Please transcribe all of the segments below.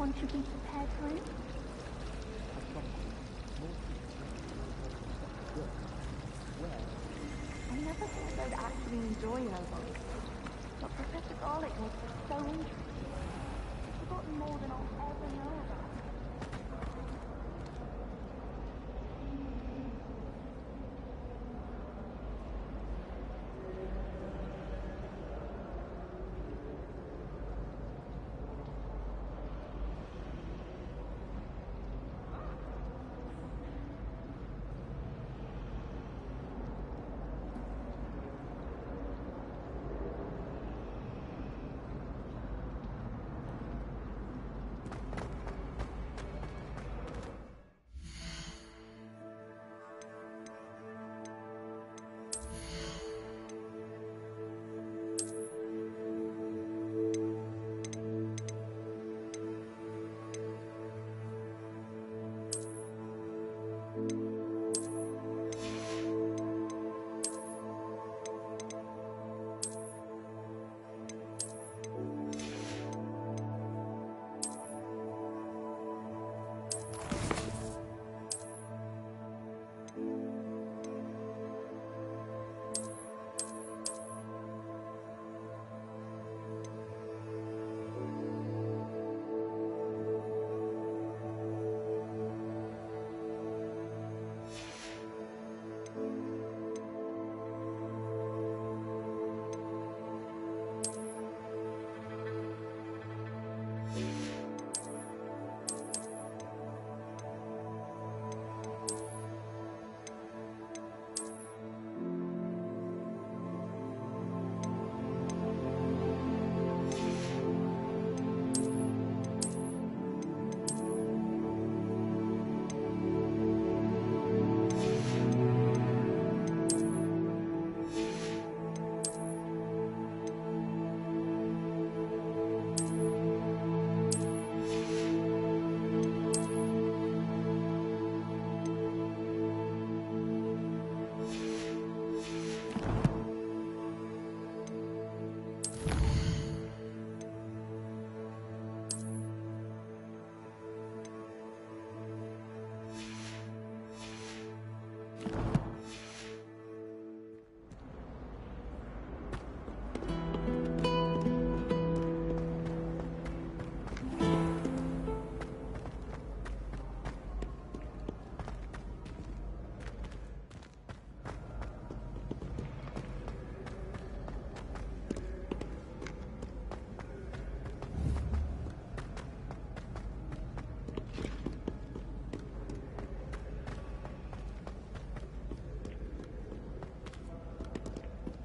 Won't you be prepared for him? I never thought I'd actually enjoy Hogwarts, but Professor Garlick makes it so interesting. I've forgotten more than I'll ever know about it.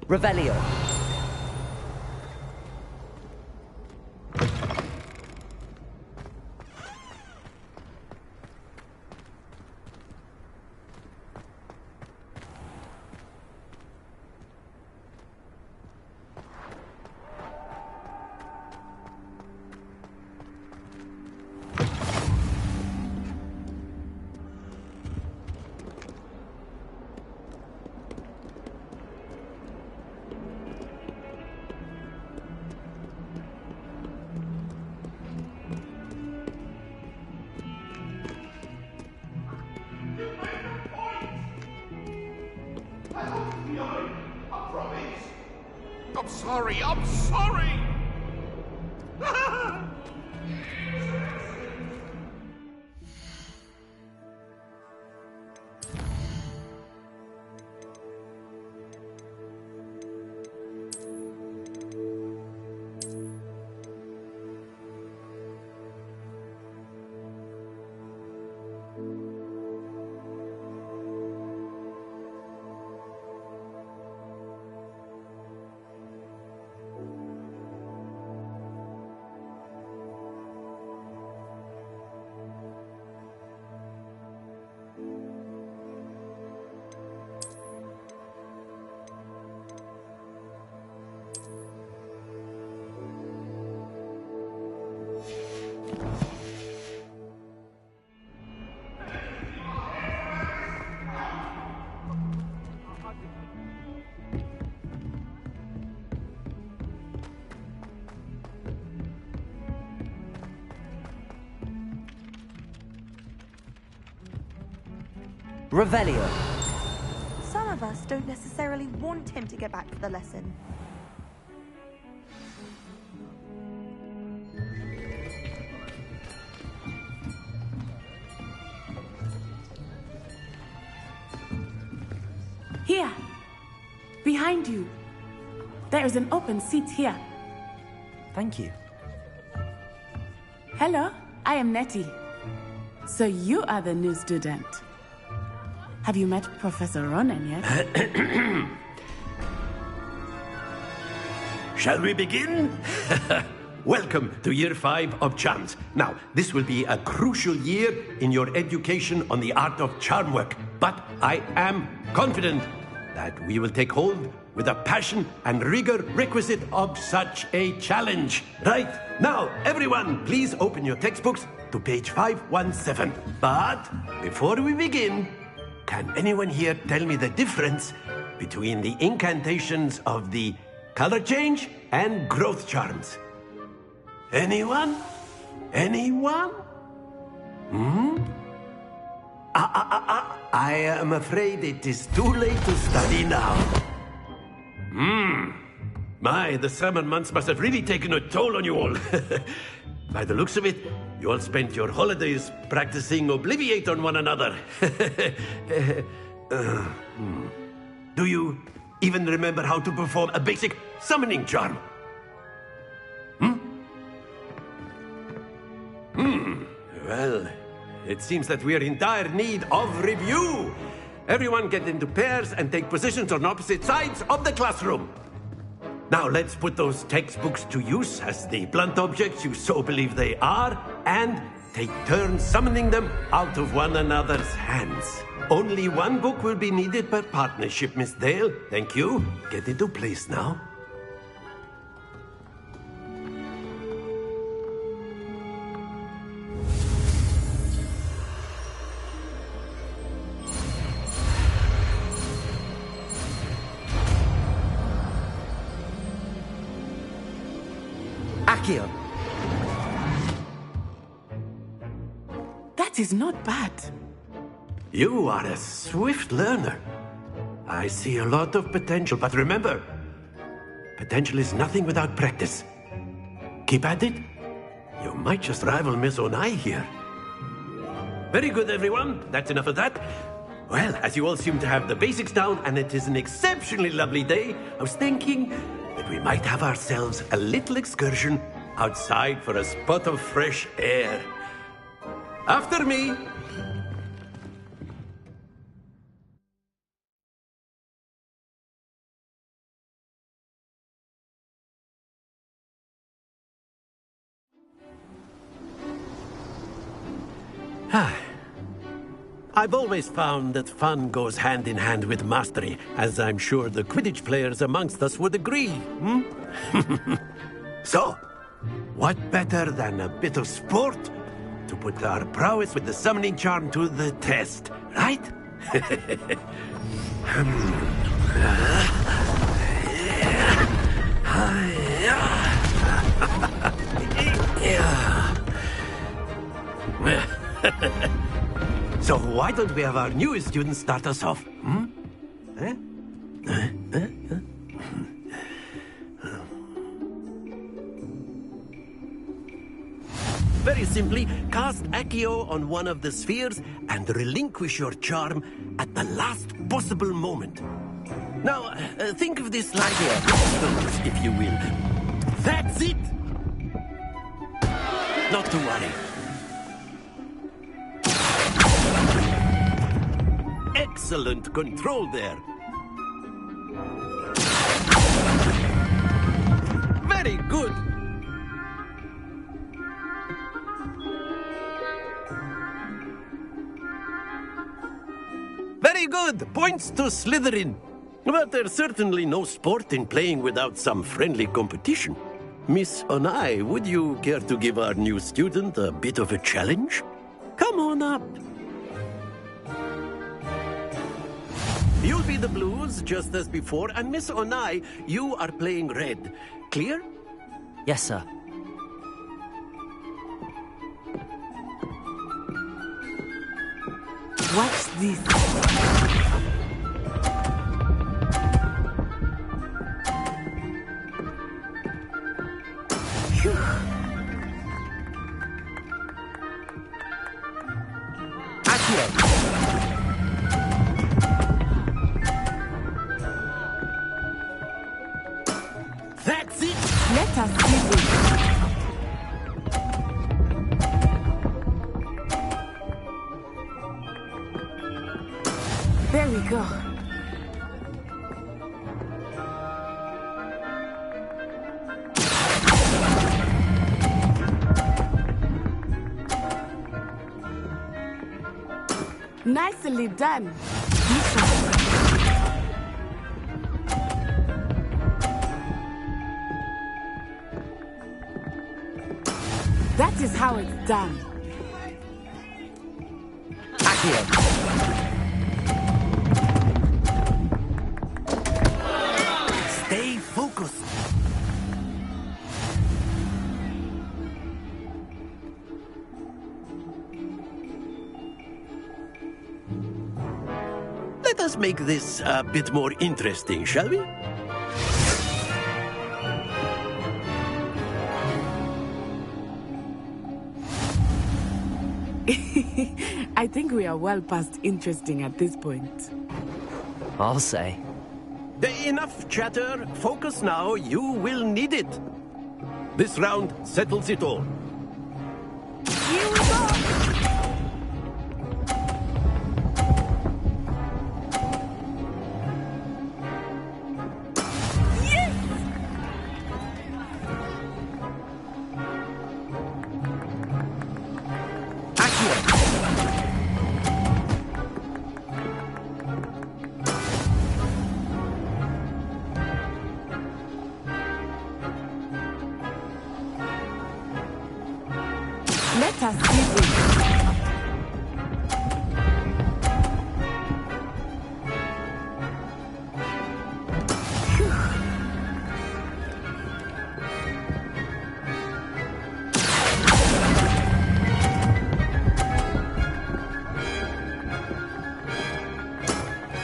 Revelio. I'm sorry! Revelio. Some of us don't necessarily want him to get back to the lesson. Here. Behind you. There is an open seat here. Thank you. Hello, I am Nettie. So you are the new student. Have you met Professor Ronan yet? Shall we begin? Welcome to Year 5 of Charms. Now, this will be a crucial year in your education on the art of charm work. But I am confident that we will take hold with the passion and rigor requisite of such a challenge. Right, now, everyone, please open your textbooks to page 517. But before we begin, can anyone here tell me the difference between the incantations of the color change and growth charms? Anyone? Anyone? I am afraid it is too late to study now. My, the summer months must have really taken a toll on you all. By the looks of it, you all spent your holidays practicing Obliviate on one another. Do you even remember how to perform a basic summoning charm? Well, it seems that we are in dire need of review. Everyone get into pairs and take positions on opposite sides of the classroom. Now let's put those textbooks to use as the blunt objects you so believe they are, and take turns summoning them out of one another's hands. Only one book will be needed per partnership, Miss Dale. Thank you. Get into place now. Accio. That is not bad. You are a swift learner. I see a lot of potential, but remember, potential is nothing without practice. Keep at it. You might just rival Miss Onai here. Very good, everyone. That's enough of that. Well, as you all seem to have the basics down, and it is an exceptionally lovely day, I was thinking that we might have ourselves a little excursion outside for a spot of fresh air. After me. I've always found that fun goes hand in hand with mastery, as I'm sure the Quidditch players amongst us would agree. So, what better than a bit of sport to put our prowess with the summoning charm to the test, right? So why don't we have our newest student start us off? Very simply, cast Accio on one of the spheres and relinquish your charm at the last possible moment. Now, think of this like here, if you will. That's it! Not to worry. Excellent control there. Very good. Very good. Points to Slytherin. But there's certainly no sport in playing without some friendly competition. Miss Onai, would you care to give our new student a bit of a challenge? Come on up. You'll be the blues, just as before, and Miss Onai, you are playing red. Clear? Yes, sir. Watch this. Phew. That's it! Let us see this. There we go. Nicely done. That is how it's done. Stay focused. Let us make this a bit more interesting, shall we? I think we are well past interesting at this point. I'll say. Enough chatter. Focus now. You will need it. This round settles it all. Here we go! Yes! Let us see this.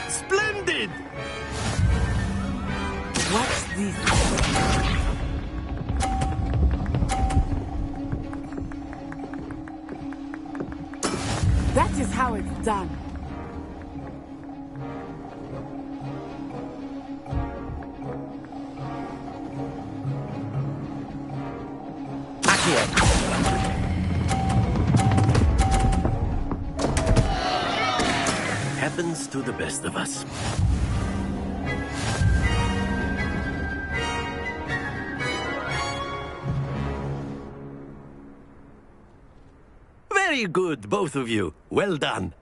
Splendid! Watch this. That is how it's done. Happens to the best of us. Very good, both of you. Well done.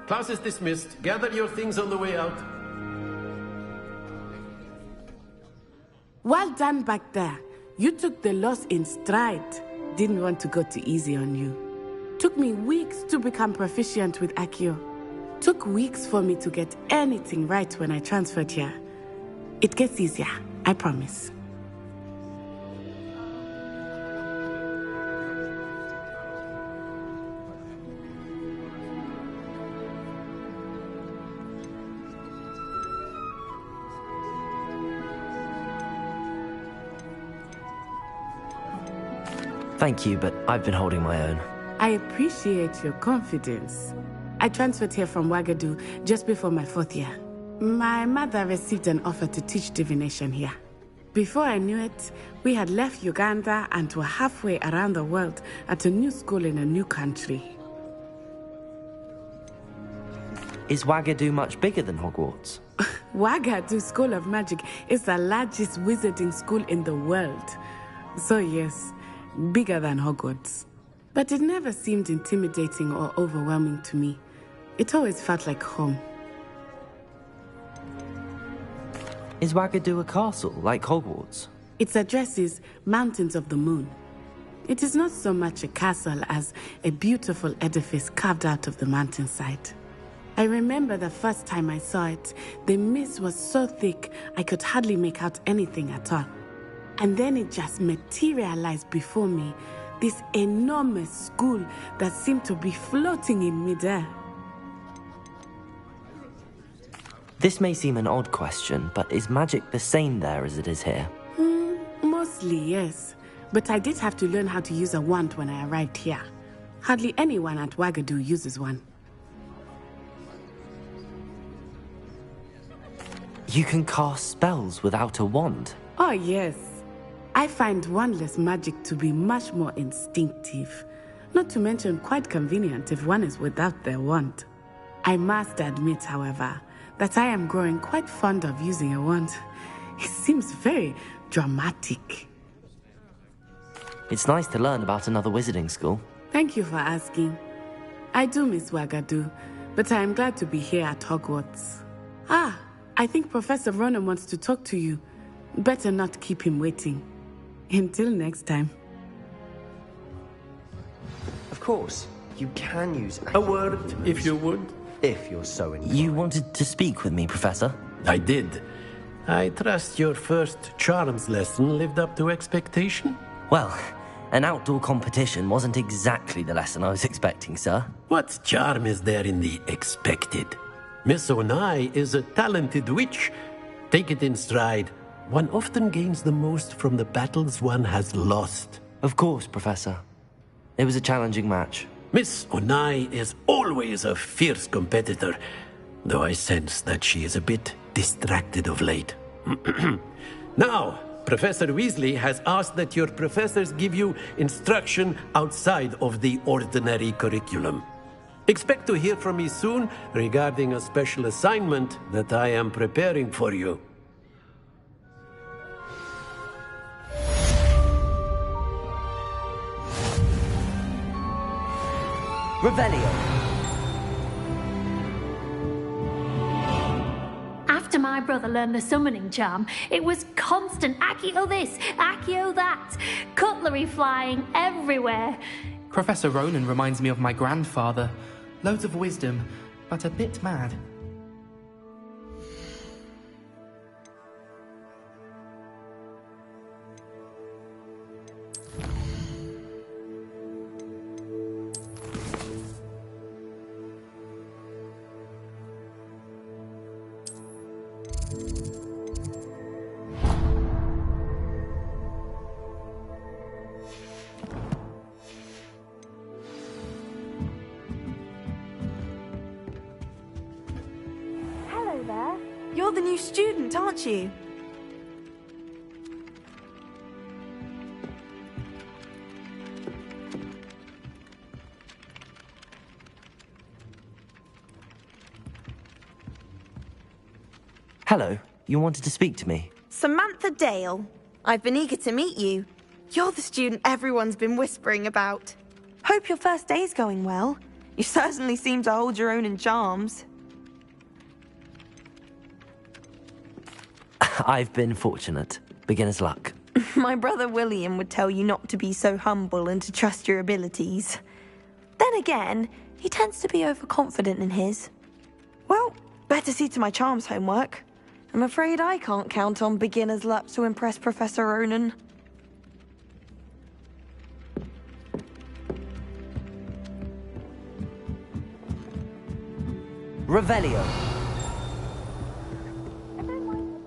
Class is dismissed. Gather your things on the way out. Well done back there. You took the loss in stride. Didn't want to go too easy on you. Took me weeks to become proficient with Accio. Took weeks for me to get anything right when I transferred here. It gets easier, I promise. Thank you, but I've been holding my own. I appreciate your confidence. I transferred here from Wagadu just before my 4th year. My mother received an offer to teach divination here. Before I knew it, we had left Uganda and were halfway around the world at a new school in a new country. Is Wagadu much bigger than Hogwarts? Wagadu School of Magic is the largest wizarding school in the world. So yes, bigger than Hogwarts. But it never seemed intimidating or overwhelming to me. It always felt like home. Is Wagadu a castle, like Hogwarts? Its address is Mountains of the Moon. It is not so much a castle as a beautiful edifice carved out of the mountainside. I remember the first time I saw it, the mist was so thick I could hardly make out anything at all. And then it just materialized before me, this enormous school that seemed to be floating in midair. This may seem an odd question, but is magic the same there as it is here? Mostly, yes. But I did have to learn how to use a wand when I arrived here. Hardly anyone at Wagadu uses one. You can cast spells without a wand? Oh, yes. I find wandless magic to be much more instinctive. Not to mention quite convenient if one is without their wand. I must admit, however, that I am growing quite fond of using a wand. It seems very dramatic. It's nice to learn about another wizarding school. Thank you for asking. I do miss Wagadu, but I am glad to be here at Hogwarts. I think Professor Ronan wants to talk to you. Better not keep him waiting. Until next time. Of course, you can use A word, if you would. if you're so inclined. You wanted to speak with me, Professor? I did. I trust your first charms lesson lived up to expectation? Well, an outdoor competition wasn't exactly the lesson I was expecting, sir. What charm is there in the expected? Miss Onai is a talented witch. Take it in stride. One often gains the most from the battles one has lost. Of course, Professor. It was a challenging match. Miss Onai is always a fierce competitor, though I sense that she is a bit distracted of late. Now, Professor Weasley has asked that your professors give you instruction outside of the ordinary curriculum. Expect to hear from me soon regarding a special assignment that I am preparing for you. Revelio. After my brother learned the summoning charm, it was constant Accio this, Accio that, cutlery flying everywhere. Professor Ronan reminds me of my grandfather. Loads of wisdom, but a bit mad. Hello there. You're the new student, aren't you? Hello, you wanted to speak to me? Samantha Dale. I've been eager to meet you. You're the student everyone's been whispering about. Hope your first day's going well. You certainly seem to hold your own in charms. I've been fortunate. Beginner's luck. My brother William would tell you not to be so humble and to trust your abilities. Then again, he tends to be overconfident in his. Well, better see to my charms homework. I'm afraid I can't count on beginner's luck to impress Professor Ronan. Revelio.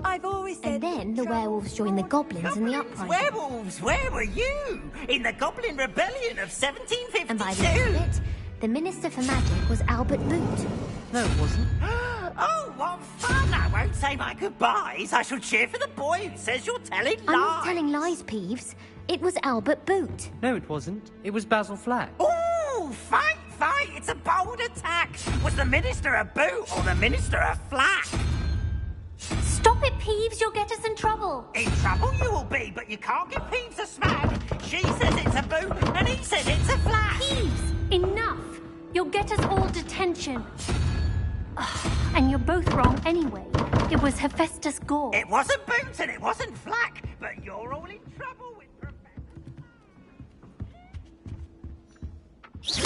I've always said... And then the werewolves joined the goblins in the uprising. Werewolves, where were you? In the Goblin Rebellion of 1752? And by the end of it, the Minister for Magic was Albert Boot. No, it wasn't. Oh, what fun! I won't say my goodbyes. I shall cheer for the boy who says you're telling lies. I'm not telling lies, Peeves. It was Albert Boot. No, it wasn't. It was Basil Flack. Ooh, fight, fight! It's a bold attack. Was the Minister a boot or the Minister a flack? Stop it, Peeves. You'll get us in trouble. In trouble you will be, but you can't give Peeves a smack. She says it's a boot and he says it's a flack. Peeves, enough. You'll get us all detention. And you're both wrong anyway. It was Hephaestus Gore. It wasn't boot and it wasn't flack, but you're all in trouble with Professor...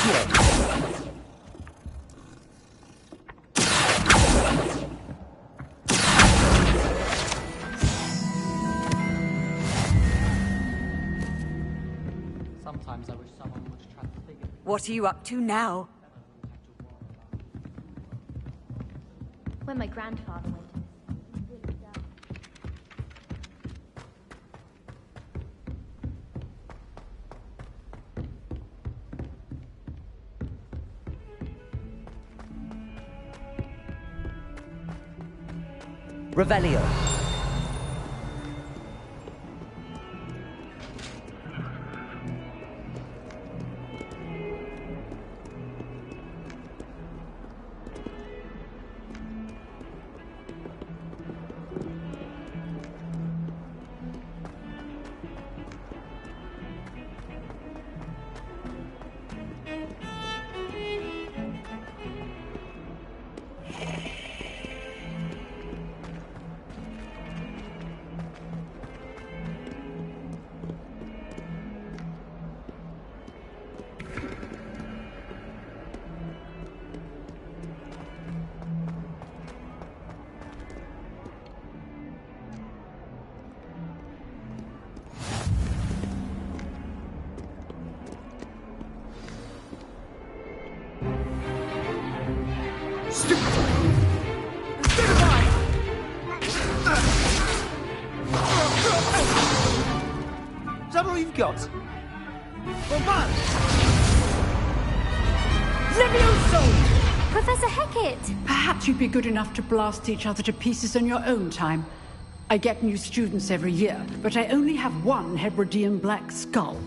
Accio! Sometimes I wish someone would transfigure. What are you up to now? When my grandfather went. Revelio. Is that all you've got? Well, man! Levioso! Professor Hecat! Perhaps you'd be good enough to blast each other to pieces in your own time. I get new students every year, but I only have one Hebridean black skull.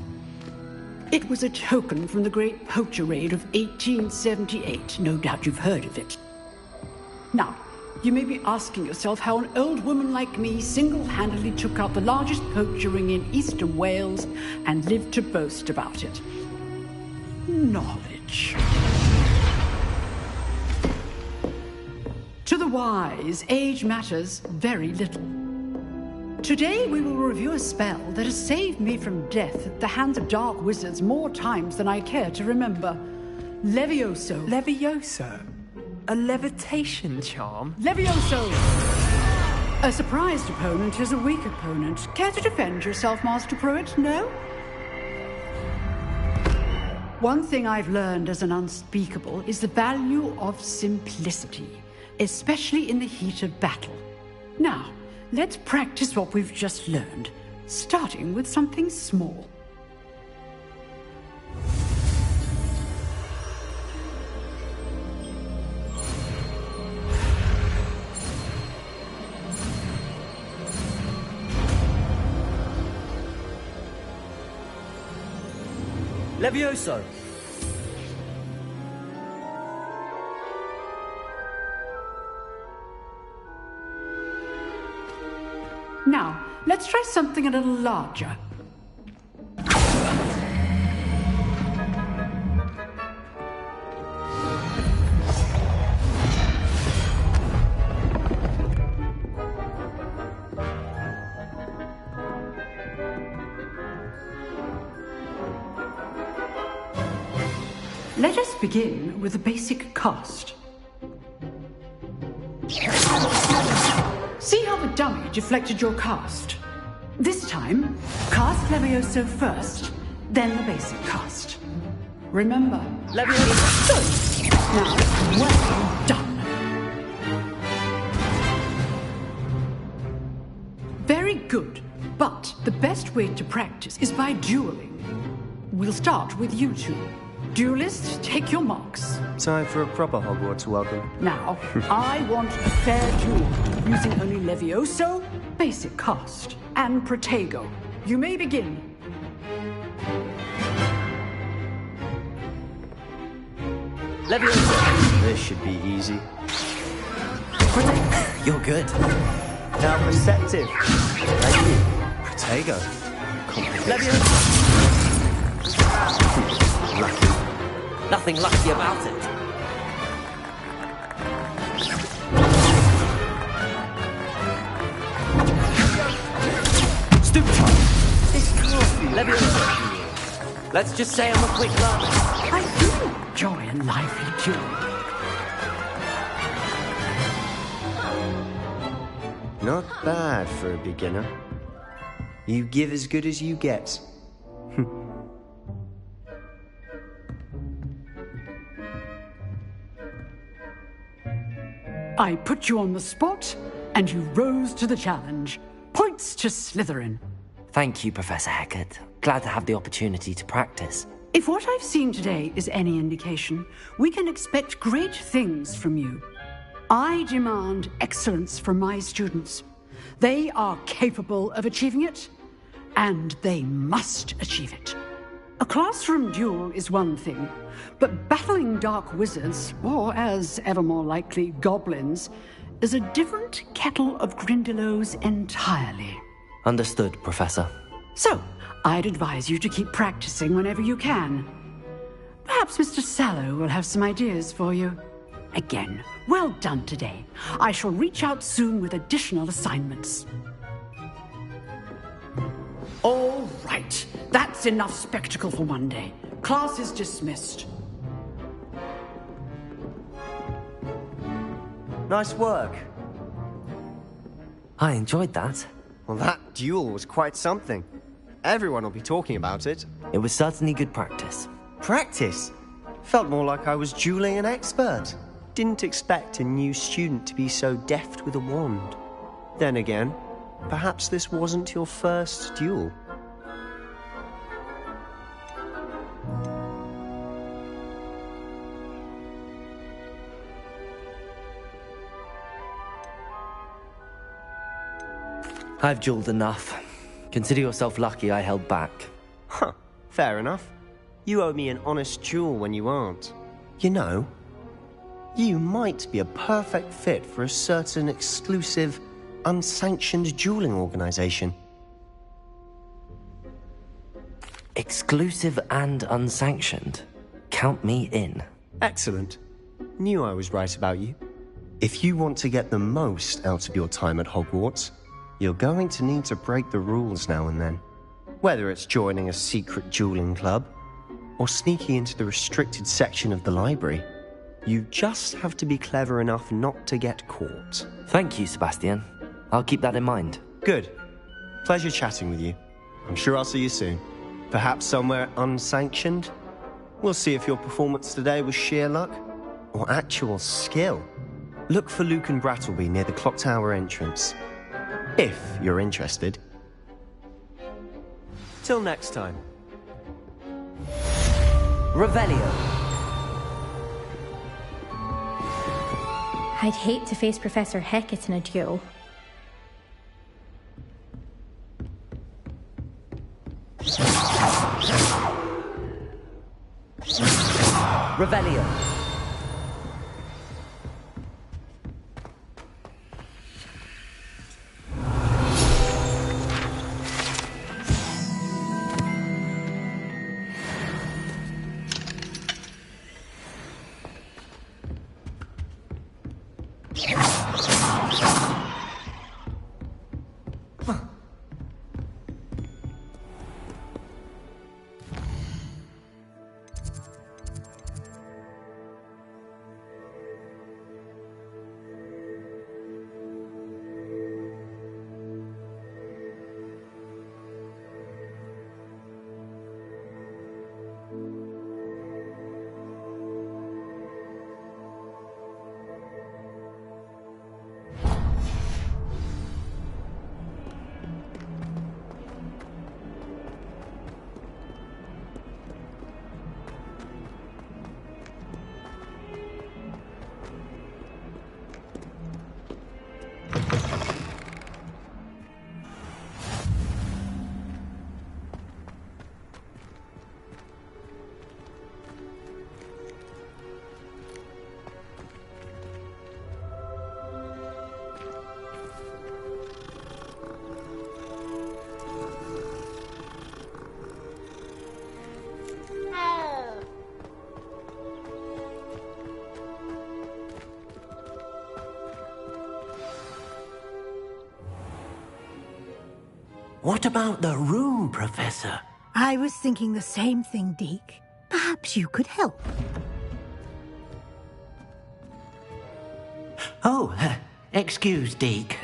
It was a token from the Great Poacher Raid of 1878. No doubt you've heard of it. Now, you may be asking yourself how an old woman like me single-handedly took out the largest poacher ring in eastern Wales and lived to boast about it. Knowledge. To the wise, age matters very little. Today we will review a spell that has saved me from death at the hands of dark wizards more times than I care to remember. Levioso. Levioso? A levitation charm? Levioso! A surprised opponent is a weak opponent. Care to defend yourself, Master Pruitt? No? One thing I've learned as an unspeakable is the value of simplicity, especially in the heat of battle. Now, let's practice what we've just learned, starting with something small. Levioso! Now, let's try something a little larger. Let us begin with the basic cast. See how the dummy deflected your cast? This time, cast Levioso first, then the basic cast. Remember, Levioso! Now, well done. Very good, but the best way to practice is by dueling. We'll start with you two. Duelists, take your marks. Time for a proper Hogwarts welcome. Now, I want a fair duel, using only Levioso, basic cast, and Protego. You may begin. Levioso! This should be easy. You're good. Now perceptive. Thank you. Protego. Complicated. Levioso! Lucky. Nothing lucky about it. Stupid child. This can't be Levioso. Let's just say I'm a quick learner. I do. a lively duel. Not bad for a beginner. You give as good as you get. I put you on the spot, and you rose to the challenge. Points to Slytherin. Thank you, Professor Hecat. Glad to have the opportunity to practice. If what I've seen today is any indication, we can expect great things from you. I demand excellence from my students. They are capable of achieving it, and they must achieve it. A classroom duel is one thing, but battling dark wizards, or as ever more likely, goblins, is a different kettle of Grindylows entirely. Understood, Professor. So, I'd advise you to keep practicing whenever you can. Perhaps Mr. Sallow will have some ideas for you. Again, well done today. I shall reach out soon with additional assignments. All right. That's enough spectacle for one day. Class is dismissed. Nice work. I enjoyed that. Well, that duel was quite something. Everyone will be talking about it. It was certainly good practice. Practice? Felt more like I was dueling an expert. Didn't expect a new student to be so deft with a wand. Then again, perhaps this wasn't your first duel. I've dueled enough. Consider yourself lucky I held back. Huh, fair enough. You owe me an honest duel when you aren't. You know, you might be a perfect fit for a certain exclusive, unsanctioned dueling organization. Exclusive and unsanctioned? Count me in. Excellent. Knew I was right about you. If you want to get the most out of your time at Hogwarts, you're going to need to break the rules now and then. Whether it's joining a secret dueling club, or sneaking into the restricted section of the library, you just have to be clever enough not to get caught. Thank you, Sebastian. I'll keep that in mind. Good. Pleasure chatting with you. I'm sure I'll see you soon. Perhaps somewhere unsanctioned? We'll see if your performance today was sheer luck, or actual skill. Look for Luke and Brattleby near the clock tower entrance. If you're interested. Till next time. Revelio. I'd hate to face Professor Hecat in a duel. Revelio. What about the room, Professor? I was thinking the same thing, Deke. Perhaps you could help. Oh, excuse, Deke.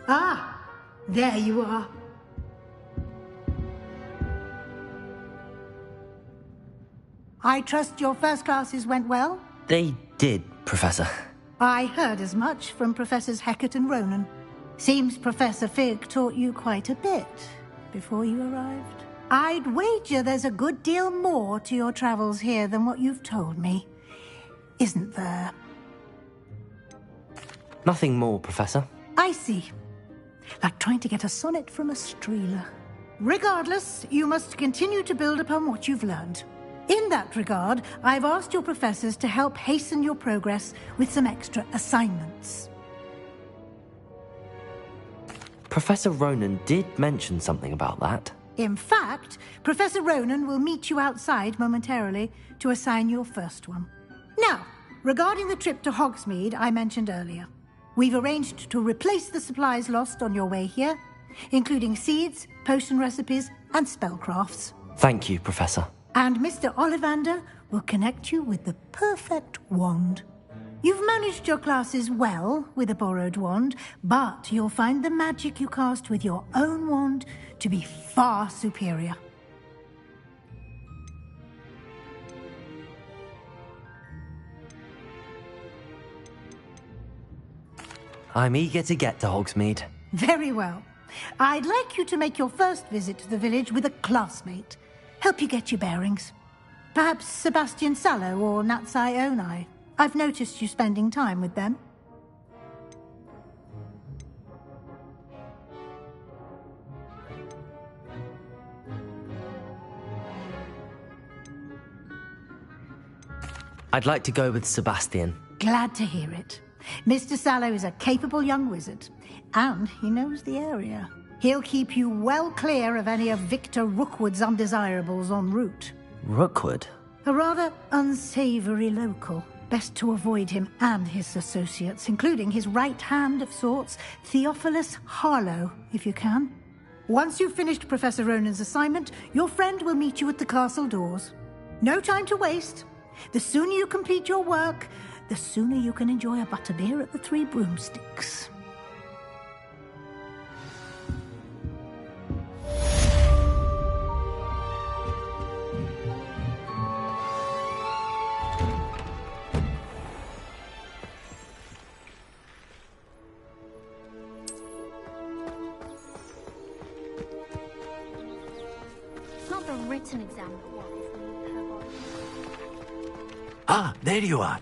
Ah, there you are. I trust your first classes went well? They did, Professor. I heard as much from Professors Hecat and Ronan. Seems Professor Fig taught you quite a bit before you arrived. I'd wager there's a good deal more to your travels here than what you've told me. Isn't there? Nothing more, Professor. I see. Like trying to get a sonnet from a streeler. Regardless, you must continue to build upon what you've learned. In that regard, I've asked your professors to help hasten your progress with some extra assignments. Professor Ronan did mention something about that. In fact, Professor Ronan will meet you outside momentarily to assign your first one. Now, regarding the trip to Hogsmead I mentioned earlier, we've arranged to replace the supplies lost on your way here, including seeds, potion recipes, and spellcrafts. Thank you, Professor. And Mr. Ollivander will connect you with the perfect wand. You've managed your classes well with a borrowed wand, but you'll find the magic you cast with your own wand to be far superior. I'm eager to get to Hogsmead. Very well. I'd like you to make your first visit to the village with a classmate. Help you get your bearings. Perhaps Sebastian Sallow or Natsai Onai. I've noticed you spending time with them. I'd like to go with Sebastian. Glad to hear it. Mr. Sallow is a capable young wizard, and he knows the area. He'll keep you well clear of any of Victor Rookwood's undesirables en route. Rookwood? A rather unsavory local. Best to avoid him and his associates, including his right hand of sorts, Theophilus Harlow, if you can. Once you've finished Professor Ronan's assignment, your friend will meet you at the castle doors. No time to waste. The sooner you complete your work, the sooner you can enjoy a butterbeer at the Three Broomsticks. It's not the written exam that worries me. Ah, there you are.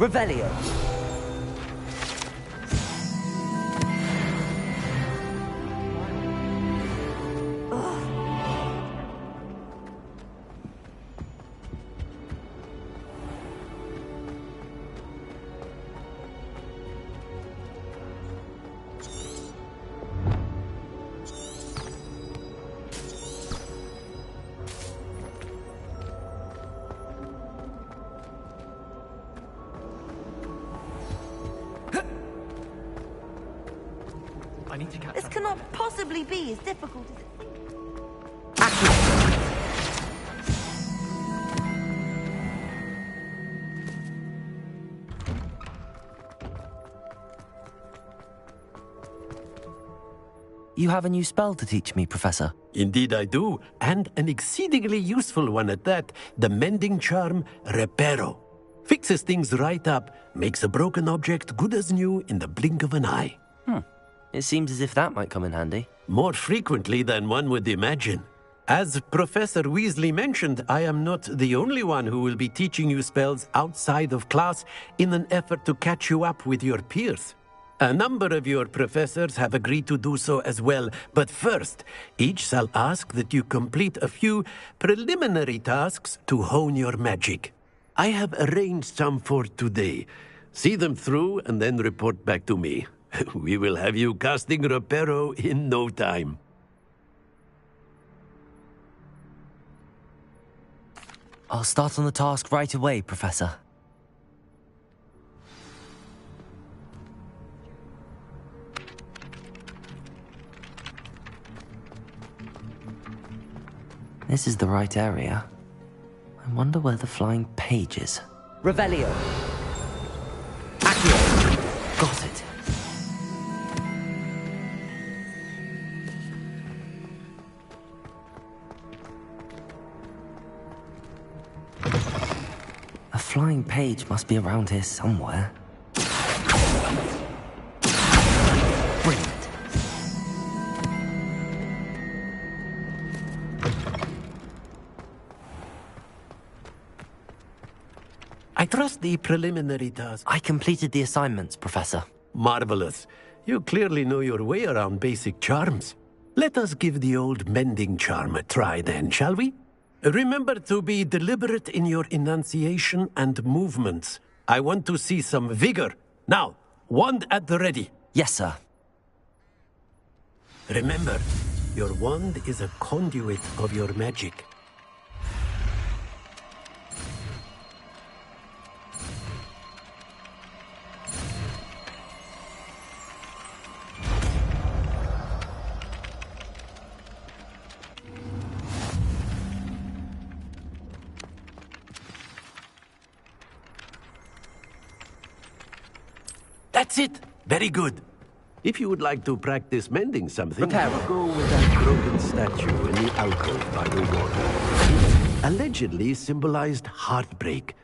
Revelio. This cannot possibly be as difficult as it You have a new spell to teach me, Professor. Indeed I do, and an exceedingly useful one at that. The mending charm, Reparo. Fixes things right up, makes a broken object good as new in the blink of an eye. It seems as if that might come in handy. More frequently than one would imagine. As Professor Weasley mentioned, I am not the only one who will be teaching you spells outside of class in an effort to catch you up with your peers. A number of your professors have agreed to do so as well, but first, each shall ask that you complete a few preliminary tasks to hone your magic. I have arranged some for today. See them through and then report back to me. We will have you casting Reparo in no time. I'll start on the task right away, Professor. This is the right area. I wonder where the flying page is. Revelio. Got it. A flying page must be around here somewhere. Brilliant. I trust the preliminary task. I completed the assignments, Professor. Marvelous. You clearly know your way around basic charms. Let us give the old mending charm a try then, shall we? Remember to be deliberate in your enunciation and movements. I want to see some vigor. Now, wand at the ready. Yes, sir. Remember, your wand is a conduit of your magic. That's it. Very good. If you would like to practice mending something, go with that broken statue in the alcove by the water. It allegedly symbolized heartbreak.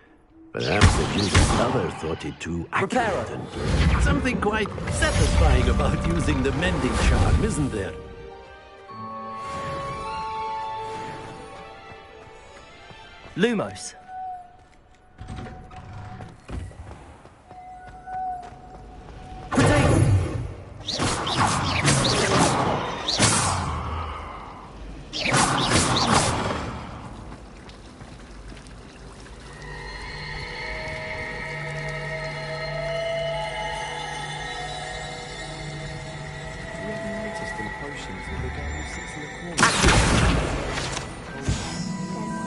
Perhaps the Gilded Lover thought it too accurate and something quite satisfying about using the mending charm, isn't there? Lumos.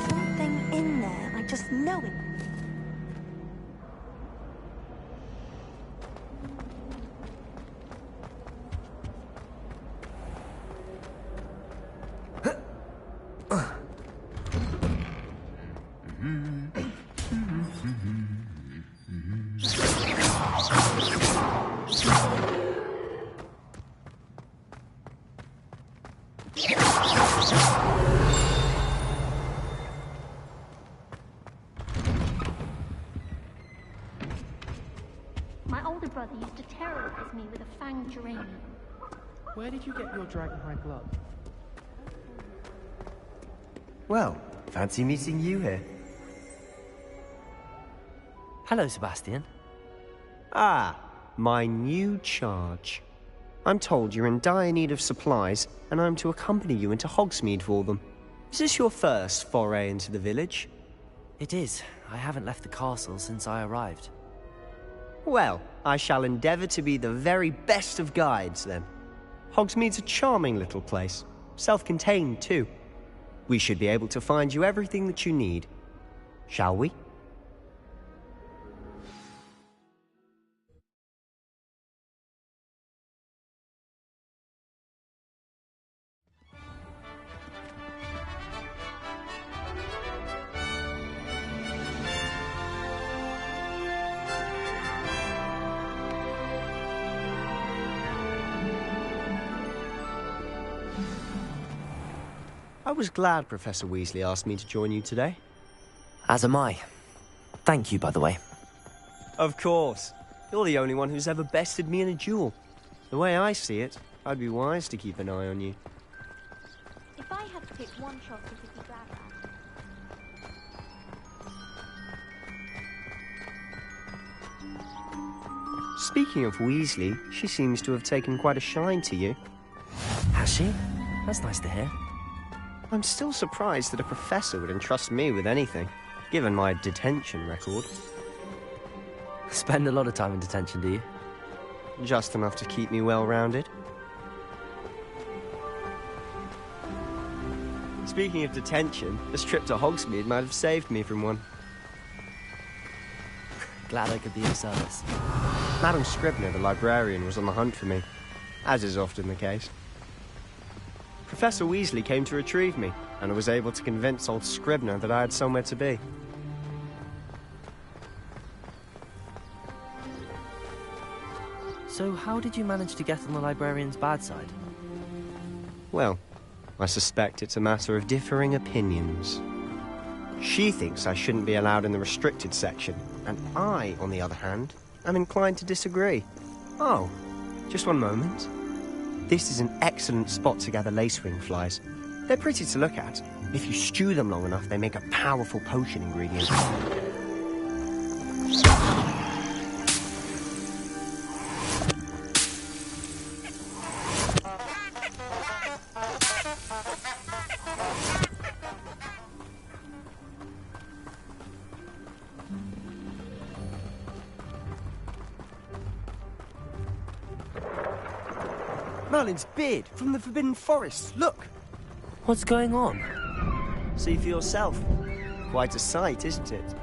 Something in there, I just know it. My older brother used to terrorize me with a fanged geranium. Where did you get your dragonhide glove? Well, fancy meeting you here. Hello, Sebastian. Ah, my new charge. I'm told you're in dire need of supplies, and I'm to accompany you into Hogsmead for them. Is this your first foray into the village? It is. I haven't left the castle since I arrived. Well, I shall endeavour to be the very best of guides, then. Hogsmead's a charming little place. Self-contained, too. We should be able to find you everything that you need. Shall we? I was glad Professor Weasley asked me to join you today. As am I. Thank you, by the way. Of course. You're the only one who's ever bested me in a duel. The way I see it, I'd be wise to keep an eye on you. If I had to pick one shot to be glad at. Speaking of Weasley, she seems to have taken quite a shine to you. Has she? That's nice to hear. I'm still surprised that a professor would entrust me with anything, given my detention record. Spend a lot of time in detention, do you? Just enough to keep me well-rounded. Speaking of detention, this trip to Hogsmead might have saved me from one. Glad I could be of service. Madam Scribner, the librarian, was on the hunt for me, as is often the case. Professor Weasley came to retrieve me, and I was able to convince old Scribner that I had somewhere to be. So how did you manage to get on the librarian's bad side? Well, I suspect it's a matter of differing opinions. She thinks I shouldn't be allowed in the restricted section, and I, on the other hand, am inclined to disagree. Oh, just one moment. This is an excellent spot to gather lacewing flies. They're pretty to look at. If you stew them long enough, they make a powerful potion ingredient. Merlin's beard from the Forbidden Forest. Look! What's going on? See for yourself. Quite a sight, isn't it?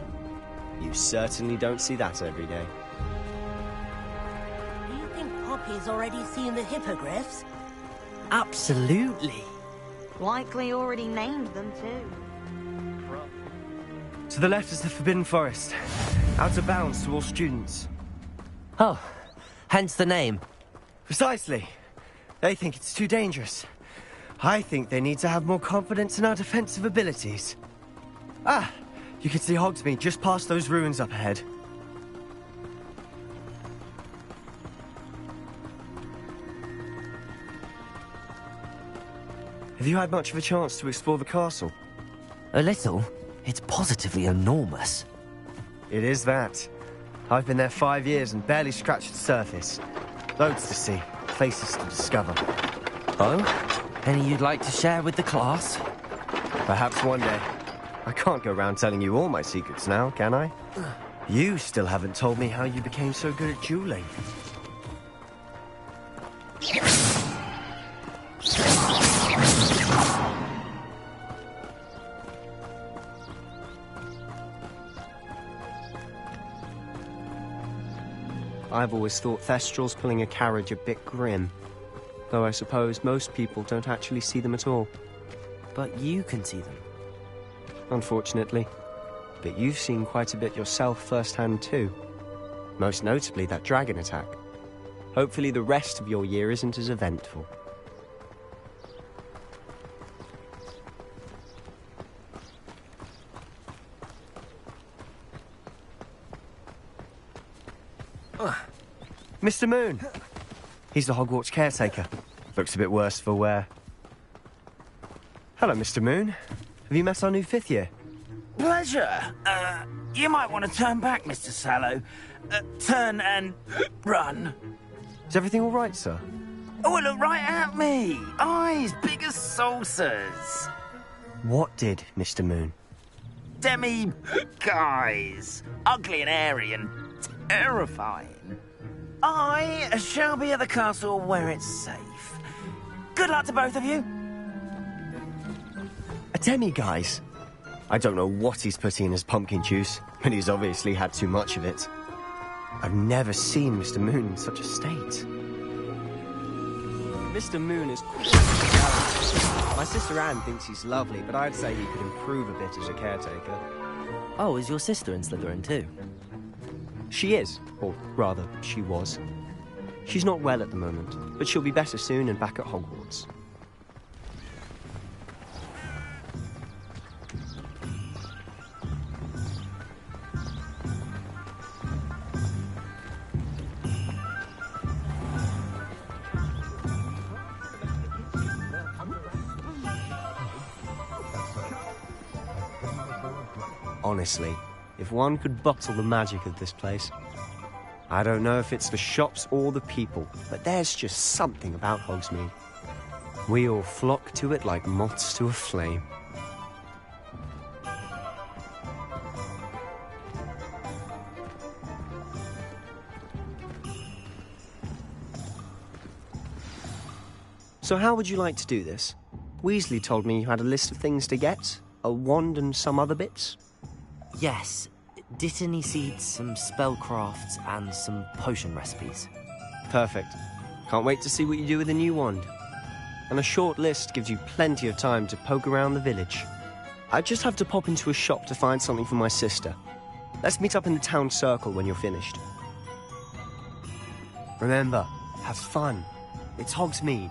You certainly don't see that every day. Do you think Poppy's already seen the hippogriffs? Absolutely. Likely already named them too. To the left is the Forbidden Forest. Out of bounds to all students. Oh, hence the name. Precisely. They think it's too dangerous. I think they need to have more confidence in our defensive abilities. Ah, you can see Hogsmead just past those ruins up ahead. Have you had much of a chance to explore the castle? A little. It's positively enormous. It is that. I've been there 5 years and barely scratched the surface. Loads to see, places to discover. Oh? Any you'd like to share with the class? Perhaps one day. I can't go around telling you all my secrets now, can I? You still haven't told me how you became so good at dueling. I've always thought Thestrals pulling a carriage a bit grim. Though I suppose most people don't actually see them at all. But you can see them. Unfortunately. But you've seen quite a bit yourself firsthand too. Most notably that dragon attack. Hopefully the rest of your year isn't as eventful. Mr. Moon! He's the Hogwarts caretaker. Looks a bit worse for wear. Hello, Mr. Moon. Have you met our new 5th year? Pleasure. You might want to turn back, Mr. Sallow. Turn and run. Is everything all right, sir? Oh, look right at me. Eyes big as saucers. What did, Mr. Moon? Guys. Ugly and airy and terrifying. I shall be at the castle where it's safe. Good luck to both of you. A demi-guise? I don't know what he's putting in his pumpkin juice, but he's obviously had too much of it. I've never seen Mr. Moon in such a state. Mr. Moon is quite my sister Anne thinks he's lovely, but I'd say he could improve a bit as a caretaker. Oh, is your sister in Slytherin too? She is, or rather, she was. She's not well at the moment, but she'll be better soon and back at Hogwarts. Honestly, if one could bottle the magic of this place. I don't know if it's the shops or the people, but there's just something about Hogsmeade. We all flock to it like moths to a flame. So how would you like to do this? Weasley told me you had a list of things to get, a wand and some other bits. Yes. Dittany seeds, some spellcrafts, and some potion recipes. Perfect. Can't wait to see what you do with the new wand. And a short list gives you plenty of time to poke around the village. I just have to pop into a shop to find something for my sister. Let's meet up in the town circle when you're finished. Remember, have fun. It's Hogsmead.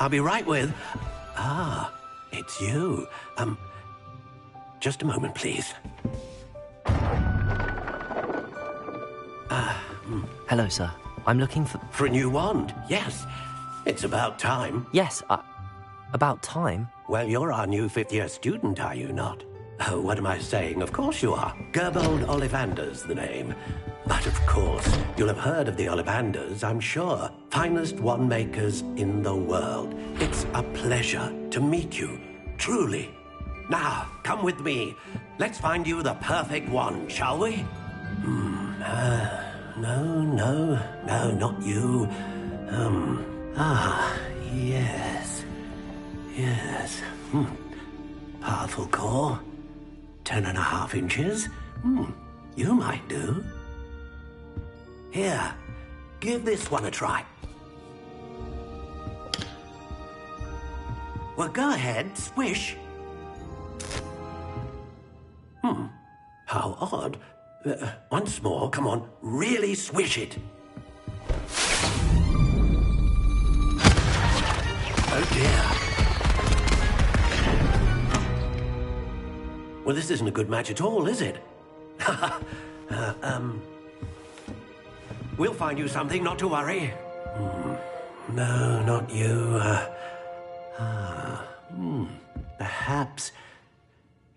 I'll be right with... Ah, it's you. Just a moment, please. Hello, sir. I'm looking for... For a new wand, yes. It's about time. Yes, about time? Well, you're our new fifth-year student, are you not? Oh, what am I saying? Of course you are. Gerbold Ollivander's the name. But of course, you'll have heard of the Ollivanders, I'm sure. Finest wand makers in the world. It's a pleasure to meet you, truly. Now, come with me. Let's find you the perfect wand, shall we? No, not you. Yes. Powerful core. 10.5 inches. You might do. Here, give this one a try. Well, go ahead, swish. How odd. Once more, come on, really swish it. Oh dear. Well, this isn't a good match at all, is it? We'll find you something, not to worry. No, not you. Perhaps...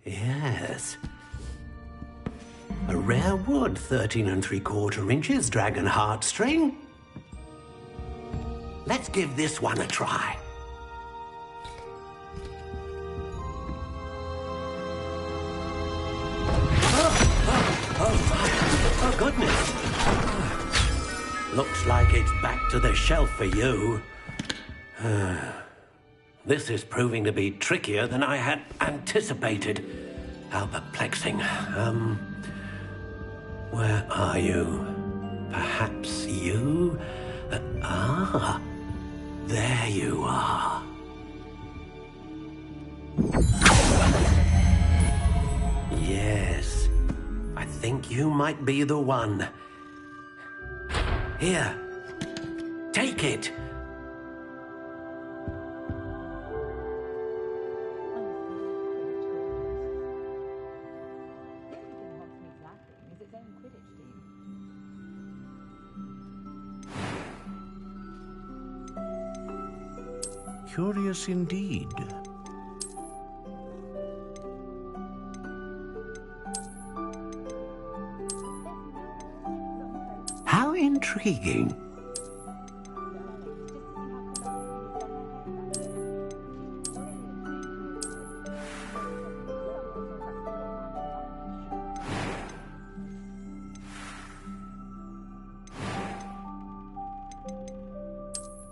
Yes. A rare wood, 13 3/4 inches, dragon heartstring. Let's give this one a try. Oh, goodness. Looks like it's back to the shelf for you. This is proving to be trickier than I had anticipated. How perplexing. Where are you? Perhaps you? There you are. Yes, I think you might be the one. Here, take it. Curious indeed. How intriguing.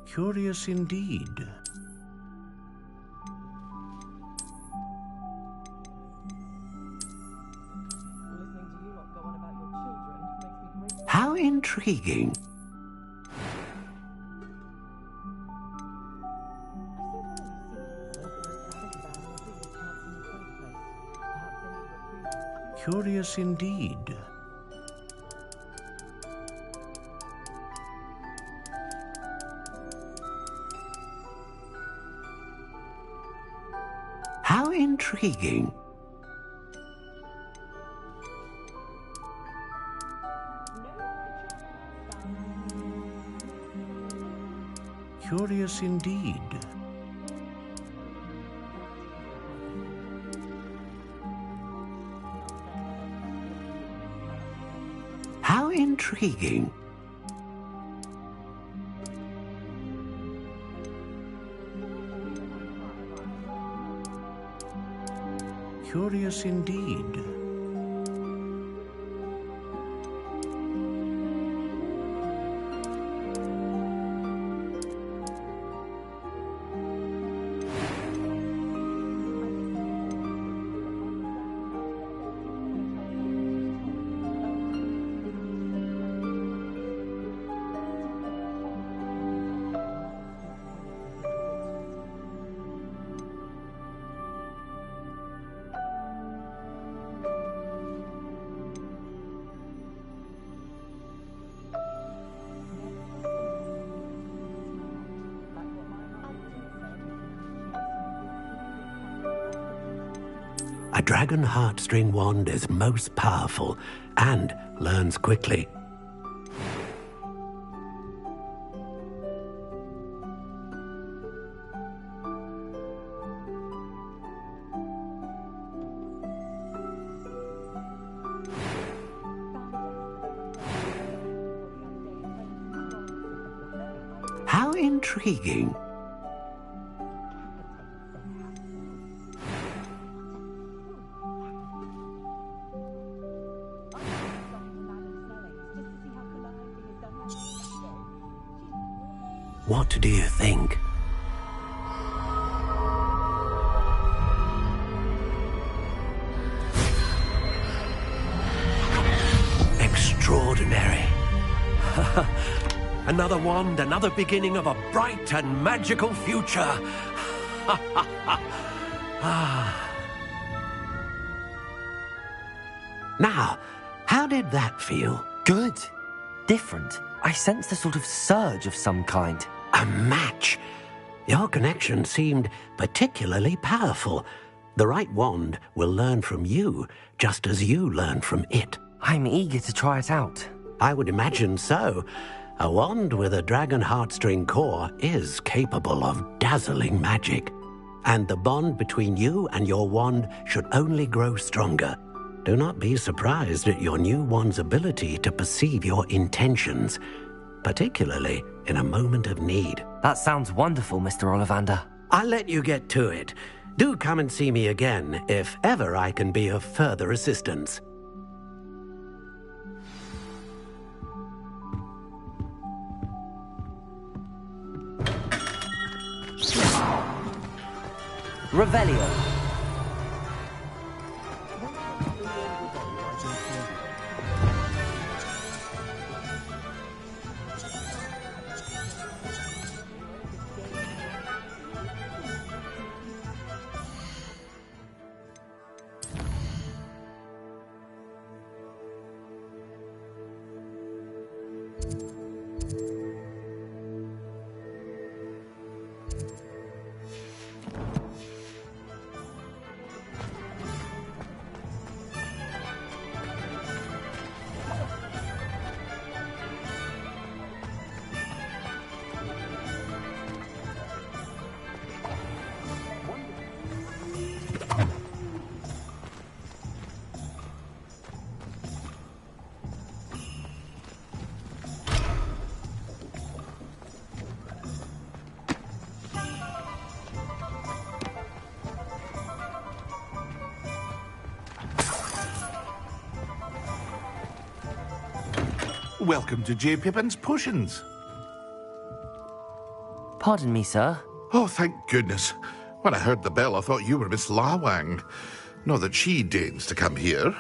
Curious indeed. How intriguing. Curious indeed. How intriguing. Curious indeed. How intriguing. Curious indeed. A dragon heartstring wand is most powerful and learns quickly. How intriguing. What do you think? Extraordinary. Another wand, another beginning of a bright and magical future. Now, how did that feel? Good. Different. I sensed a sort of surge of some kind. A match. Your connection seemed particularly powerful. The right wand will learn from you, just as you learn from it. I'm eager to try it out. I would imagine so. A wand with a dragon heartstring core is capable of dazzling magic. And the bond between you and your wand should only grow stronger. Do not be surprised at your new wand's ability to perceive your intentions, particularly in a moment of need. That sounds wonderful, Mr. Ollivander. I'll let you get to it. Do come and see me again if ever I can be of further assistance. Revelio. Welcome to J. Pippin's Potions. Pardon me, sir. Oh, thank goodness. When I heard the bell, I thought you were Miss Lawang. Not that she deigns to come here.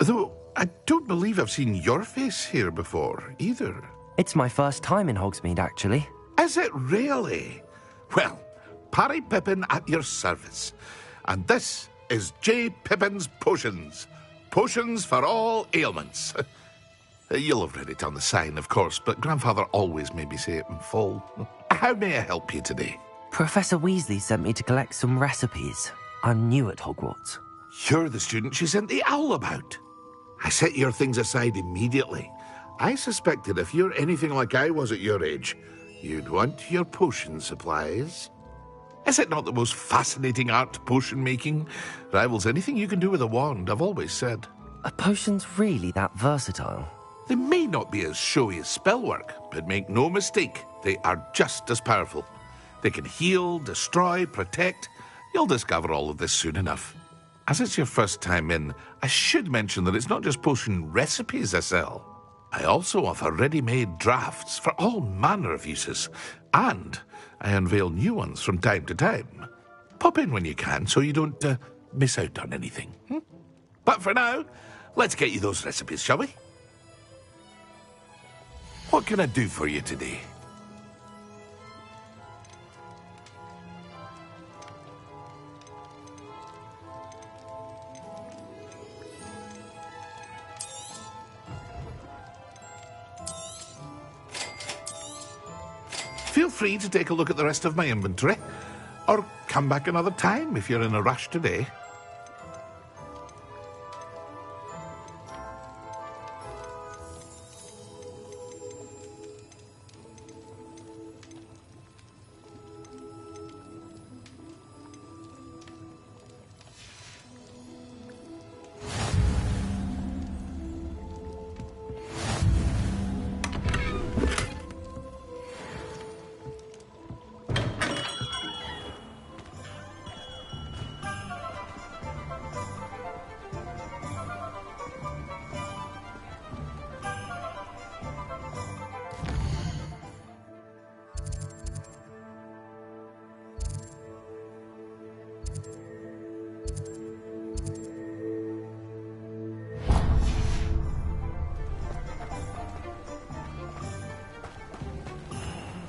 Though, I don't believe I've seen your face here before, either. It's my first time in Hogsmead, actually. Is it really? Well, Parry Pippin at your service. And this is J. Pippin's Potions. Potions for all ailments. You'll have read it on the sign, of course, but Grandfather always made me say it in full. How may I help you today? Professor Weasley sent me to collect some recipes. I'm new at Hogwarts. You're the student she sent the owl about. I set your things aside immediately. I suspected if you're anything like I was at your age, you'd want your potion supplies. Is it not the most fascinating art, potion making? Rivals anything you can do with a wand, I've always said. Are potions really that versatile? They may not be as showy as spellwork, but make no mistake, they are just as powerful. They can heal, destroy, protect. You'll discover all of this soon enough. As it's your first time in, I should mention that it's not just potion recipes I sell. I also offer ready-made drafts for all manner of uses, and I unveil new ones from time to time. Pop in when you can so you don't miss out on anything. But for now, let's get you those recipes, shall we? What can I do for you today? Feel free to take a look at the rest of my inventory, or come back another time if you're in a rush today.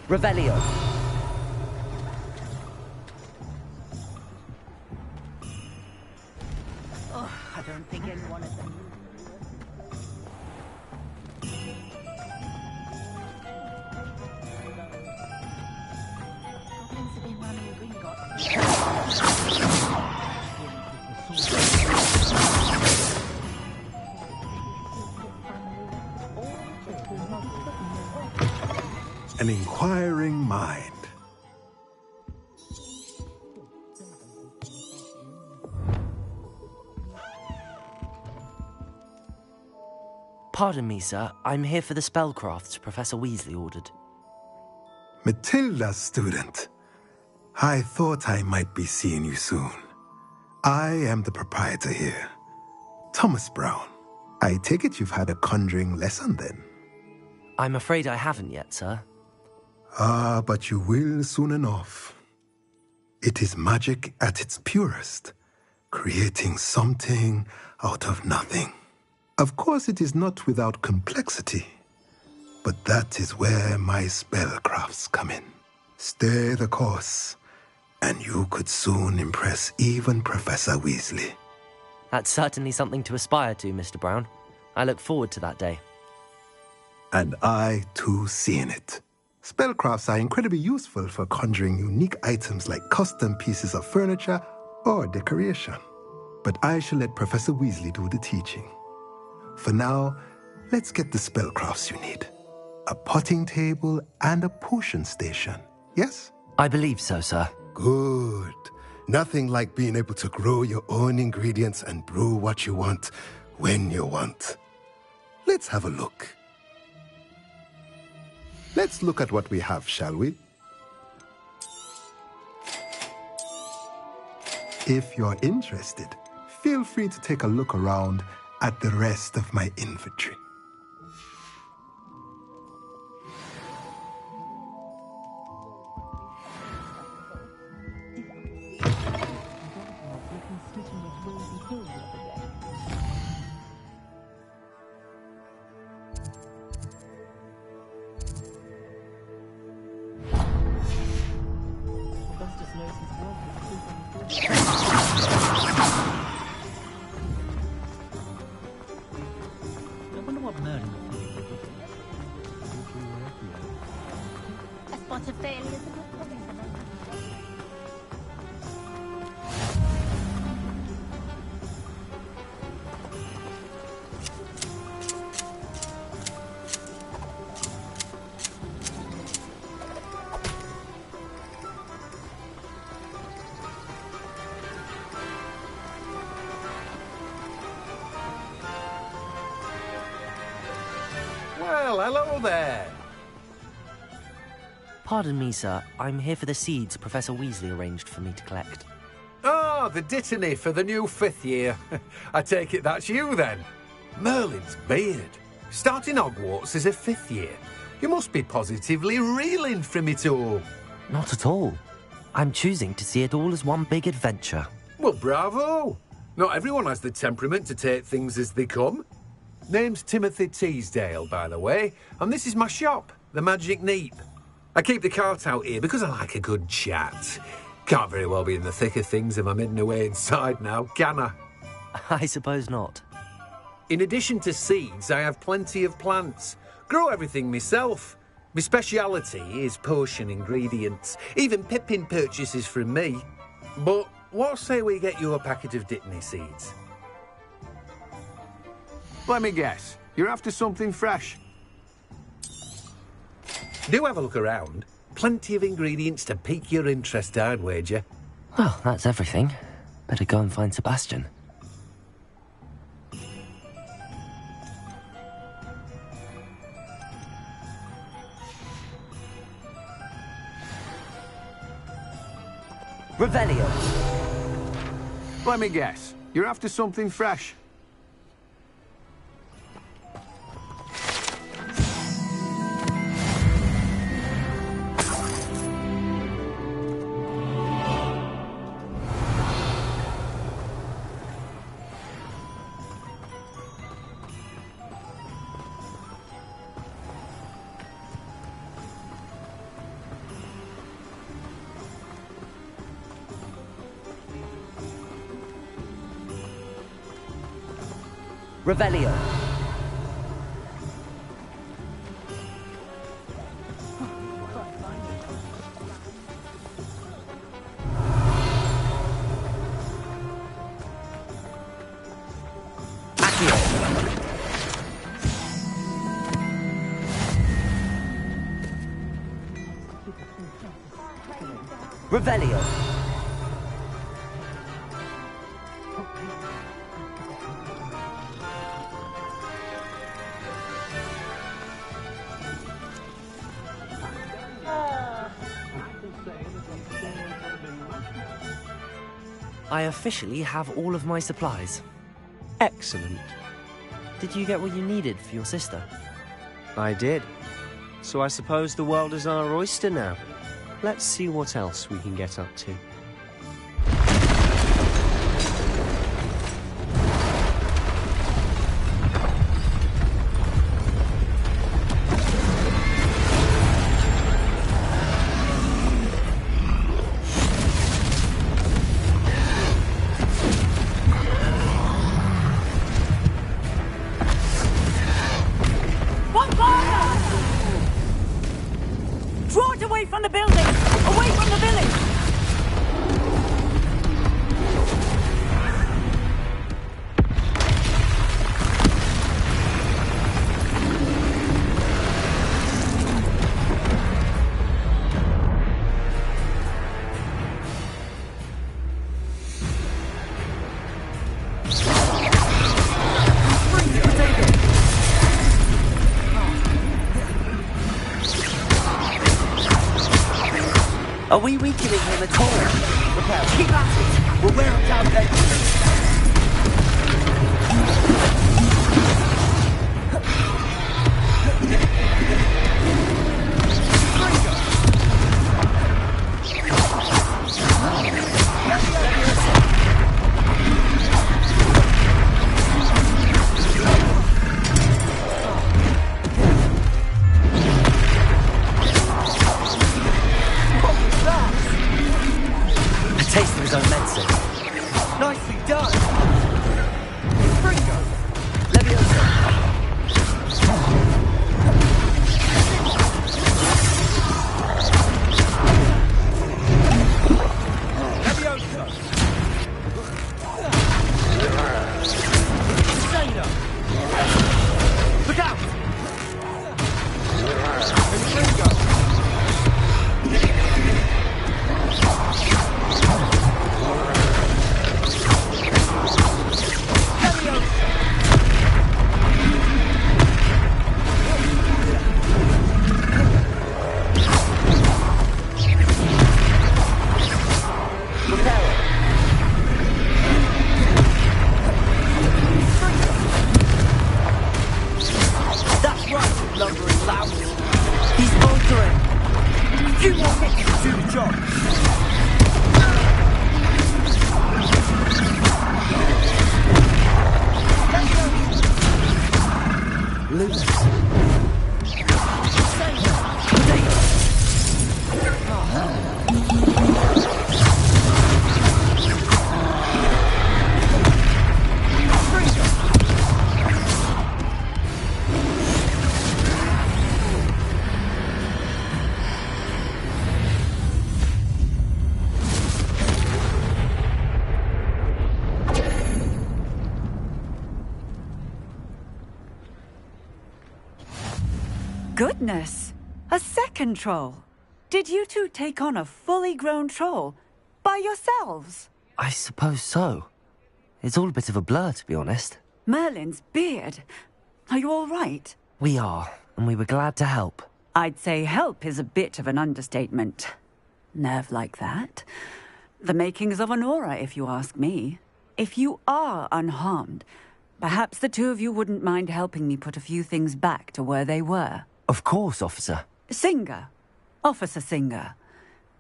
Revelio. Oh, I don't think anyone at the... An inquiring mind. Pardon me, sir. I'm here for the spellcrafts Professor Weasley ordered. Matilda's student. I thought I might be seeing you soon. I am the proprietor here, Thomas Brown. I take it you've had a conjuring lesson then? I'm afraid I haven't yet, sir. Ah, but you will soon enough. It is magic at its purest, creating something out of nothing. Of course, it is not without complexity, but that is where my spellcrafts come in. Stay the course, and you could soon impress even Professor Weasley. That's certainly something to aspire to, Mr. Brown. I look forward to that day. And I, too, seeing it. Spellcrafts are incredibly useful for conjuring unique items like custom pieces of furniture or decoration. But I shall let Professor Weasley do the teaching. For now, let's get the spellcrafts you need. A potting table and a potion station, yes? I believe so, sir. Good. Nothing like being able to grow your own ingredients and brew what you want when you want. Let's have a look. Let's look at what we have, shall we? If you're interested, feel free to take a look around at the rest of my inventory. spot of failures. Well, hello there. Pardon me, sir. I'm here for the seeds Professor Weasley arranged for me to collect. Ah, the dittany for the new 5th year. I take it that's you, then. Merlin's beard. Starting Hogwarts as a 5th year. You must be positively reeling from it all. Not at all. I'm choosing to see it all as one big adventure. Well, bravo. Not everyone has the temperament to take things as they come. Name's Timothy Teasdale, by the way, and this is my shop, the Magic Neep. I keep the cart out here because I like a good chat. Can't very well be in the thick of things if I'm hidden away inside now, can I? I suppose not. In addition to seeds, I have plenty of plants. Grow everything myself. My speciality is potion ingredients. Even Pippin purchases from me. But what say we get you a packet of Dittany seeds? Let me guess. You're after something fresh. Do have a look around. Plenty of ingredients to pique your interest, I'd wager. Well, that's everything. Better go and find Sebastian. Revelio. Let me guess. You're after something fresh. Revelio. Revelio. I officially have all of my supplies. Excellent. Did you get what you needed for your sister? I did. So I suppose the world is our oyster now. Let's see what else we can get up to. Draw it away from the building! Away from the village! Are we weakening him at all? Repair. Keep at it! We'll wear him down eventually. Taste of his own medicine. Nicely done. Goodness! A second troll! Did you two take on a fully grown troll? By yourselves? I suppose so. It's all a bit of a blur, to be honest. Merlin's beard. Are you all right? We are, and we were glad to help. I'd say help is a bit of an understatement. Nerve like that. The makings of an aura, if you ask me. If you are unharmed, perhaps the two of you wouldn't mind helping me put a few things back to where they were. Of course, officer. Singer. Officer Singer.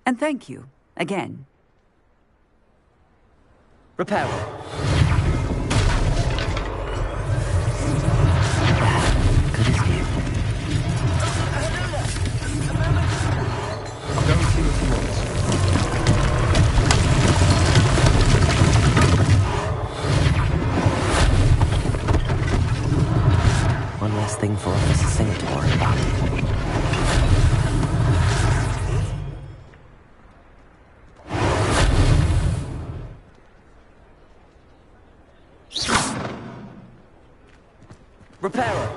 And thank you, again. Repairer. Good as new. I'll go and see what he wants. One less thing for Officer Singer to worry about. Repairer.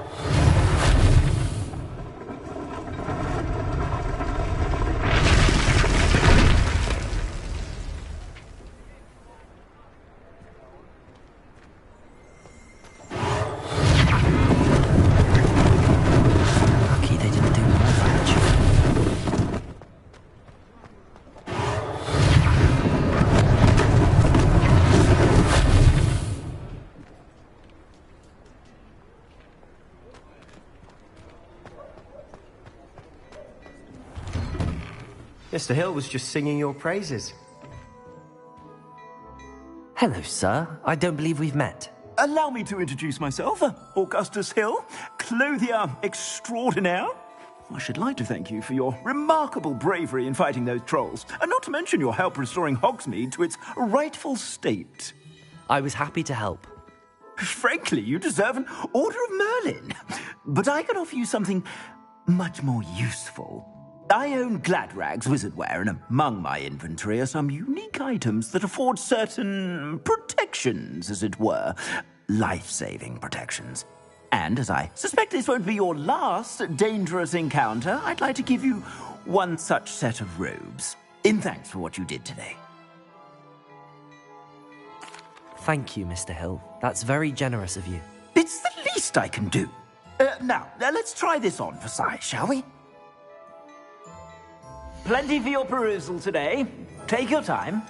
Lucky they didn't do more damage. Mr. Hill was just singing your praises. Hello, sir. I don't believe we've met. Allow me to introduce myself, Augustus Hill, clothier extraordinaire. I should like to thank you for your remarkable bravery in fighting those trolls, and not to mention your help restoring Hogsmead to its rightful state. I was happy to help. Frankly, you deserve an Order of Merlin. But I can offer you something much more useful. I own Gladrag's wizardware, and among my inventory are some unique items that afford certain protections, as it were. Life-saving protections. And as I suspect this won't be your last dangerous encounter, I'd like to give you one such set of robes, in thanks for what you did today. Thank you, Mr. Hill. That's very generous of you. It's the least I can do. Now, let's try this on for size, shall we? Plenty for your perusal today. Take your time.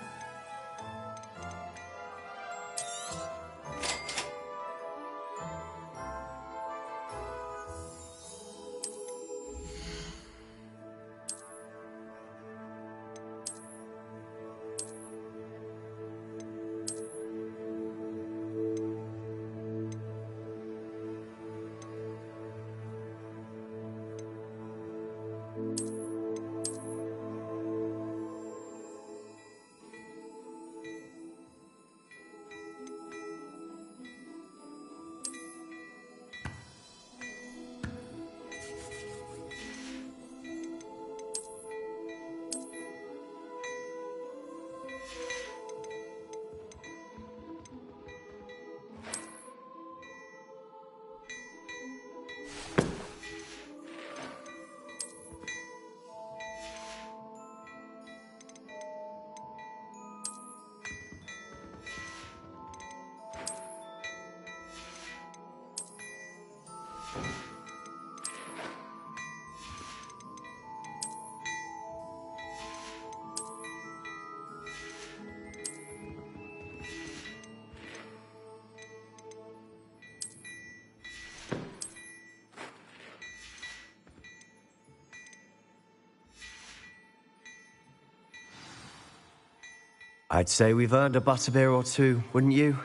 I'd say we've earned a butterbeer or two, wouldn't you?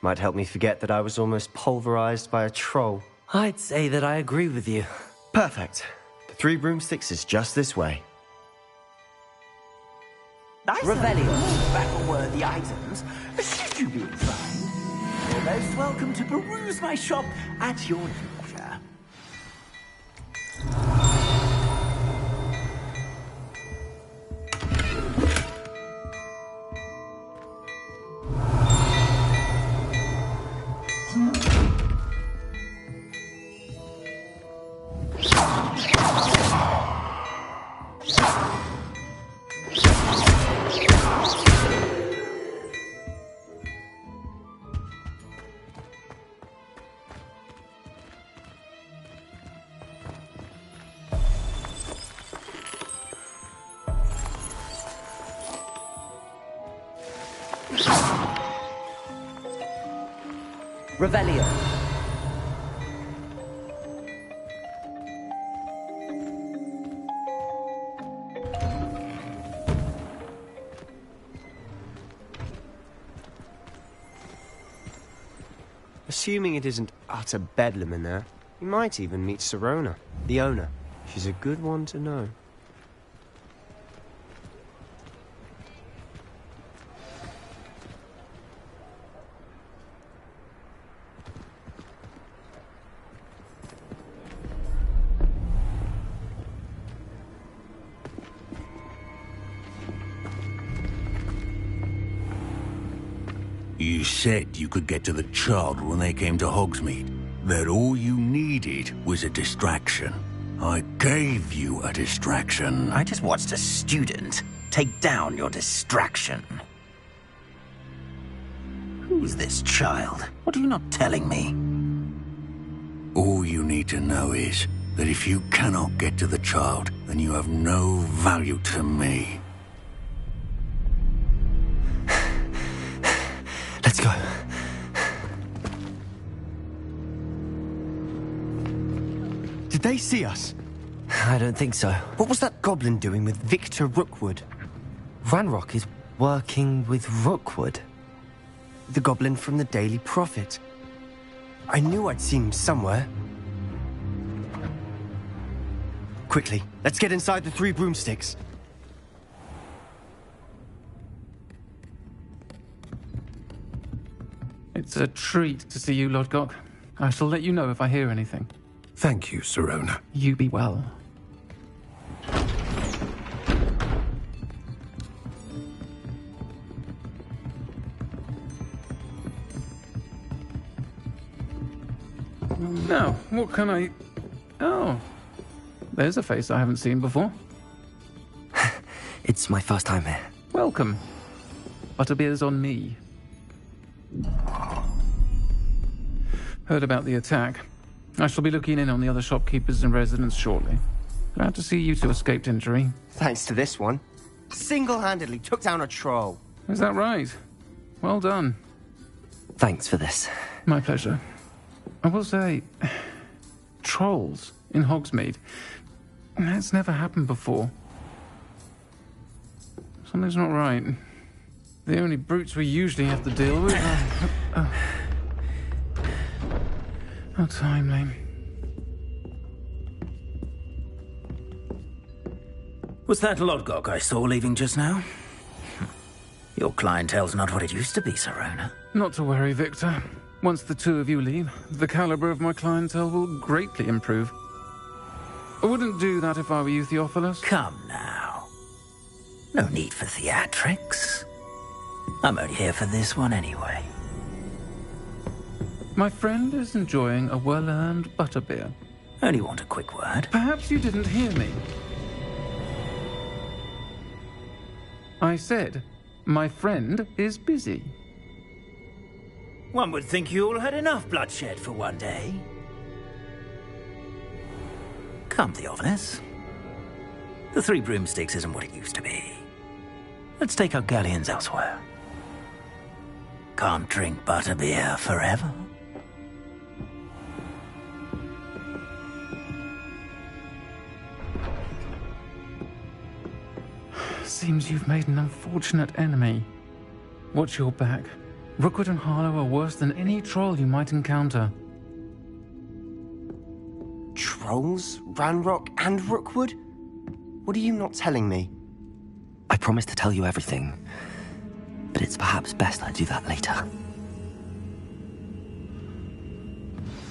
Might help me forget that I was almost pulverized by a troll. I'd say that I agree with you. Perfect. The Three Broomsticks is just this way. Revelio, battle-worthy items. Should you be inclined, you're most welcome to peruse my shop at your leisure. Revelio. Assuming it isn't utter bedlam in there, you might even meet Sirona, the owner. She's a good one to know. You said you could get to the child when they came to Hogsmead. That all you needed was a distraction. I gave you a distraction. I just watched a student take down your distraction. Who's this child? What are you not telling me? All you need to know is that if you cannot get to the child, then you have no value to me. Let's go. Did they see us? I don't think so. What was that goblin doing with Victor Rookwood? Ranrock is working with Rookwood. The goblin from the Daily Prophet. I knew I'd seen him somewhere. Quickly, let's get inside the Three Broomsticks. It's a treat to see you, Lodgok. I shall let you know if I hear anything. Thank you, Sirona. You be well. Now, what can I... Oh, there's a face I haven't seen before. It's my first time here. Welcome. Butterbeer's on me. Heard about the attack. I shall be looking in on the other shopkeepers and residents shortly. Glad to see you two escaped injury. Thanks to this one. Single-handedly took down a troll. Is that right? Well done. Thanks for this. My pleasure. I will say, trolls in Hogsmeade. That's never happened before. Something's not right. The only brutes we usually have to deal with are... How timely. Was that Lodgok I saw leaving just now? Your clientele's not what it used to be, Sirona. Not to worry, Victor. Once the two of you leave, the caliber of my clientele will greatly improve. I wouldn't do that if I were you, Theophilus. Come now. No need for theatrics. I'm only here for this one anyway. My friend is enjoying a well-earned butterbeer. Only want a quick word. Perhaps you didn't hear me. I said, my friend is busy. One would think you all had enough bloodshed for one day. Come, Theophilus. The Three Broomsticks isn't what it used to be. Let's take our galleons elsewhere. Can't drink butterbeer forever. Seems you've made an unfortunate enemy. Watch your back. Rookwood and Harlow are worse than any troll you might encounter. Trolls? Ranrock and Rookwood? What are you not telling me? I promised to tell you everything, but it's perhaps best I do that later.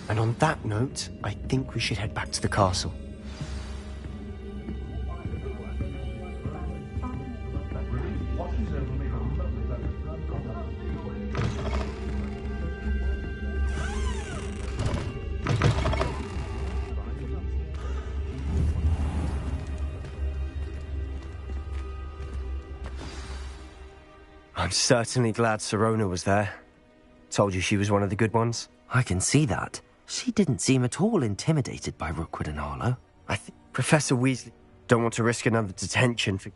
And on that note, I think we should head back to the castle. I'm certainly glad Sirona was there. Told you she was one of the good ones. I can see that. She didn't seem at all intimidated by Rookwood and Harlow. I think Professor Weasley don't want to risk another detention for...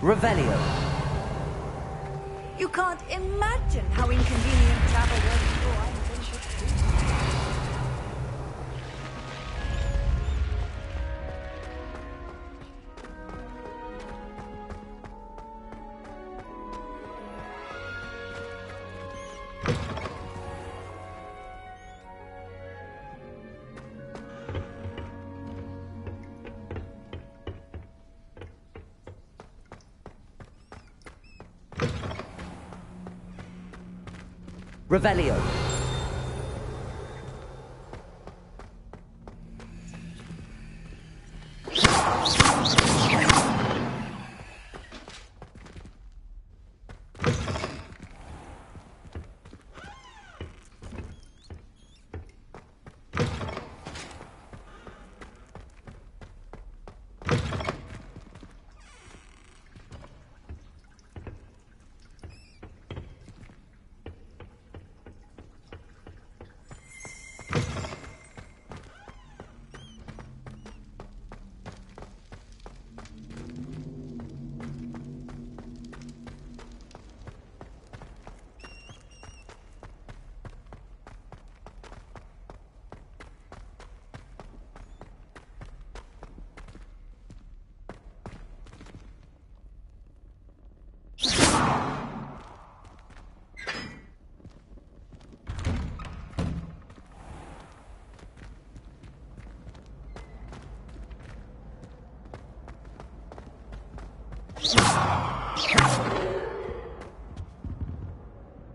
Revelio. You can't imagine how inconvenient travel was before I ventured Revelio.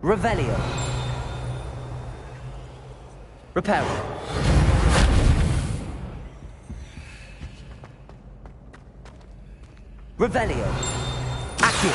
Revelio. Reparo. Revelio. Accio.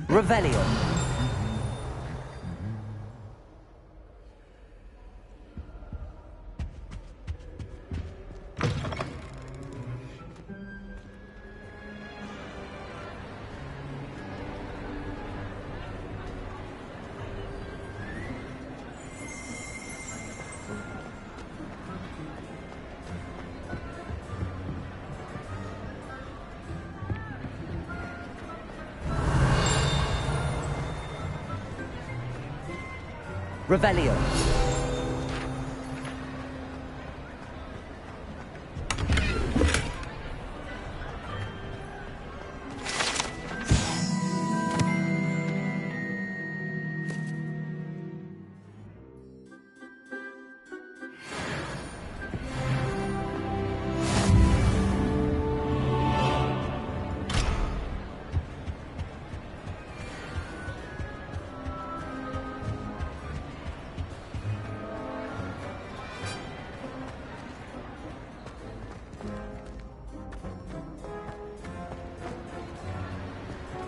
Revelio. Revelio.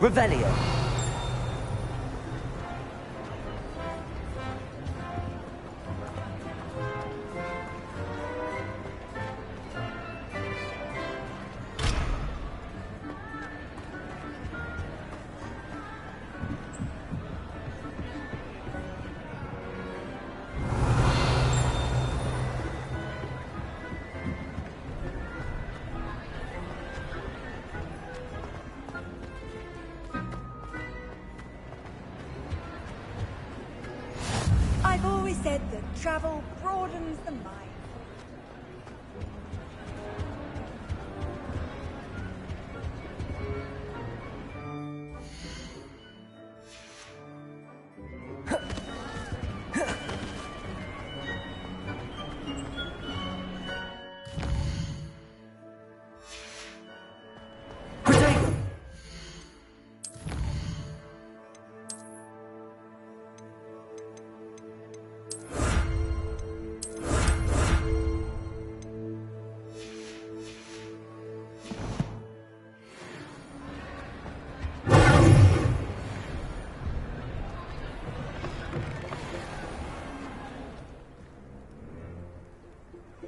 Revelio. I've always said that travel broadens the mind.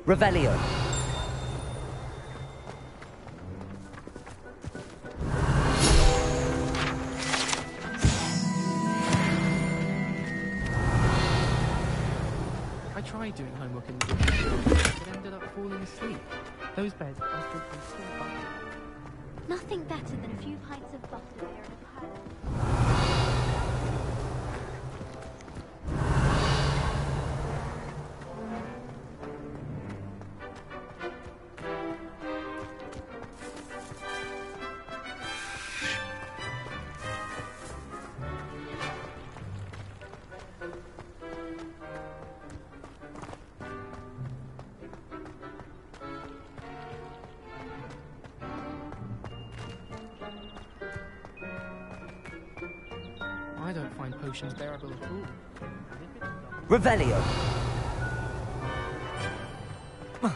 Revelio. I tried doing homework in the gym, but ended up falling asleep. Those beds are so butter. Nothing better than a few pints of butter there in a pile. I don't find potions bearable at all. Revelio. My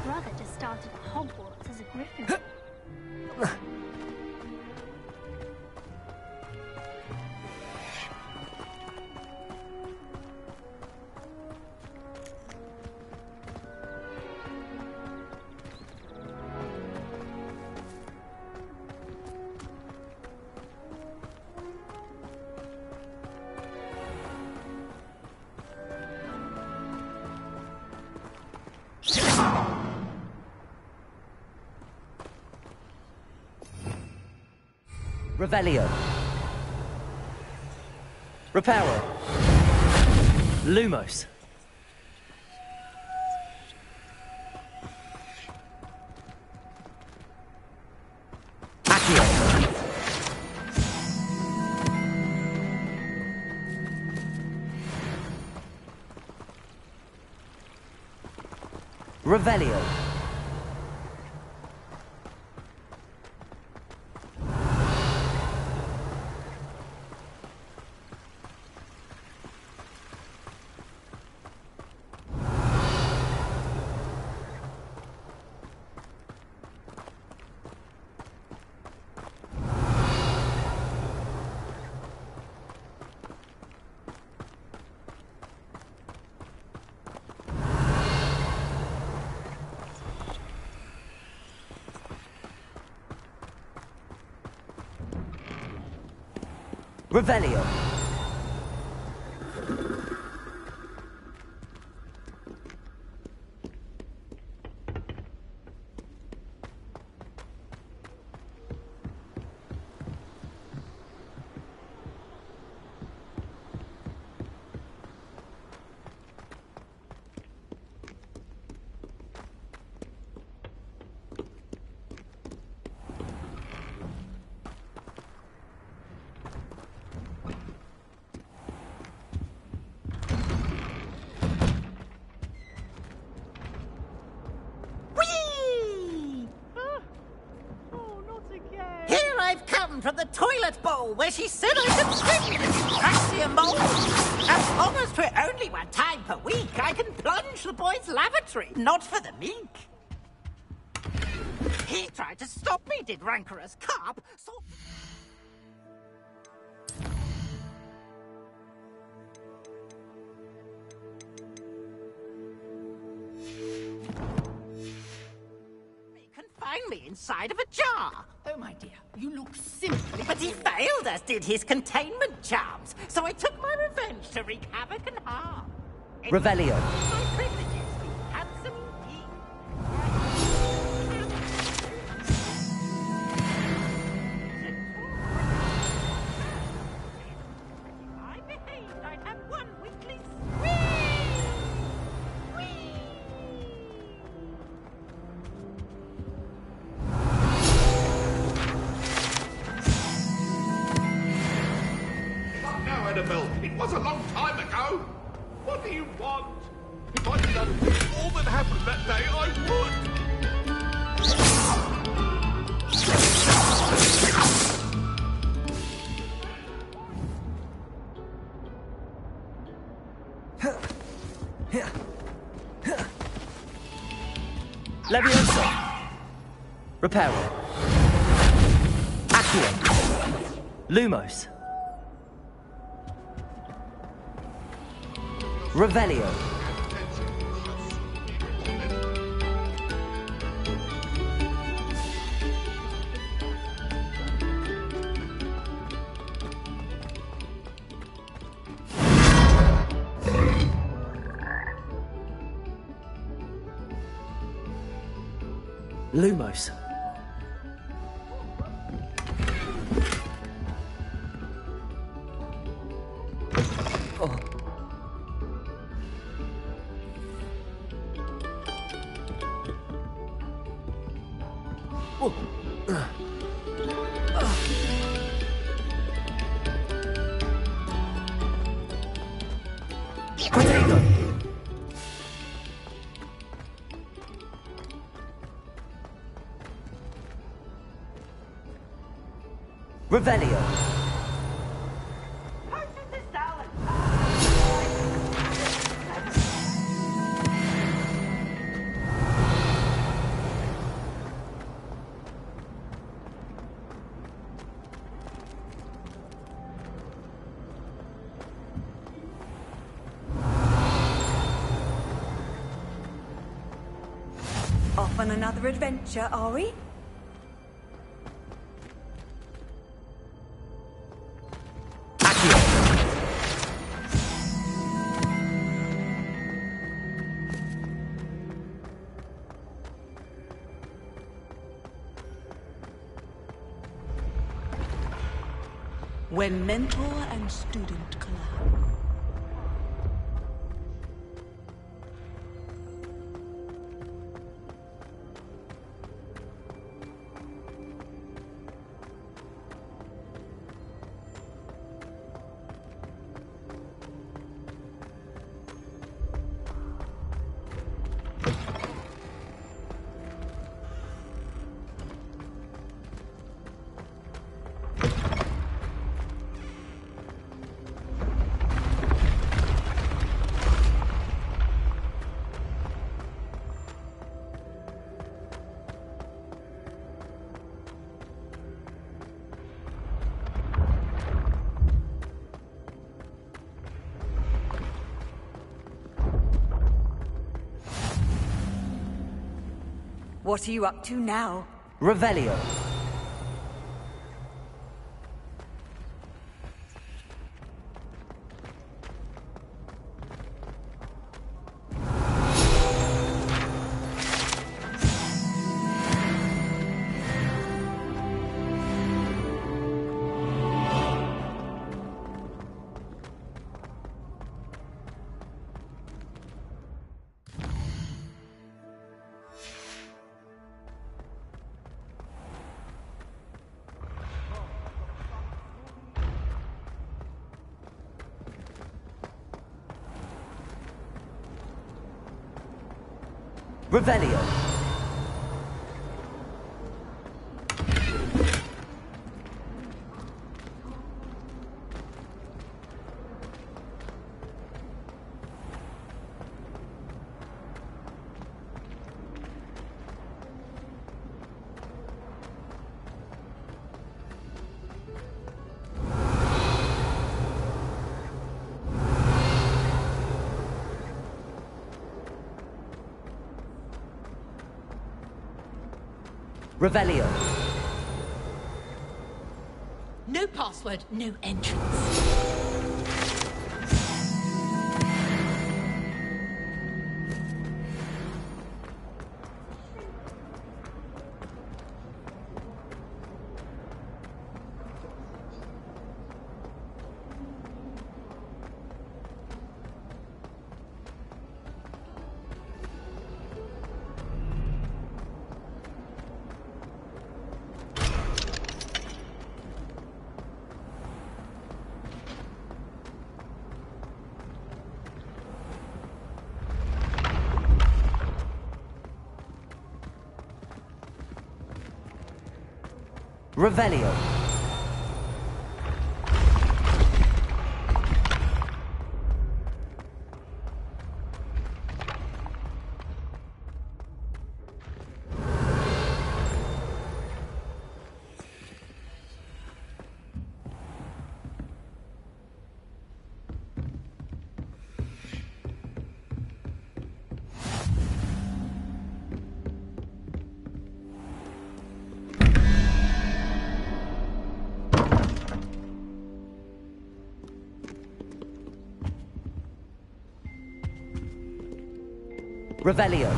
brother just started at Hogwarts as a Griffin. Revelio. Reparo. Lumos. Accio. Revelio. Revelio. From the toilet bowl where she said I could swim with Praxia mold. As long as 'twere only one time per week, I can plunge the boy's lavatory, not for the mink. He tried to stop me, did rancorous carp, so... He confined me inside of a jar. Oh, my dear, you look simply... But he failed us, did his containment charms, so I took my revenge to wreak havoc and harm. Revelio. My privileges, be handsome indeed. If I behaved, I'd have one weekly Annabelle, it was a long time ago. What do you want? If I'd done all that happened that day, I would. Leviosa. Reparo. Accio. Lumos. Revelio. Lumos. Revelio. Off on another adventure, are we? When mentor and student collide. What are you up to now? Revelio. Revelio. Revelio. No password, no entrance. Revelio. Revelio.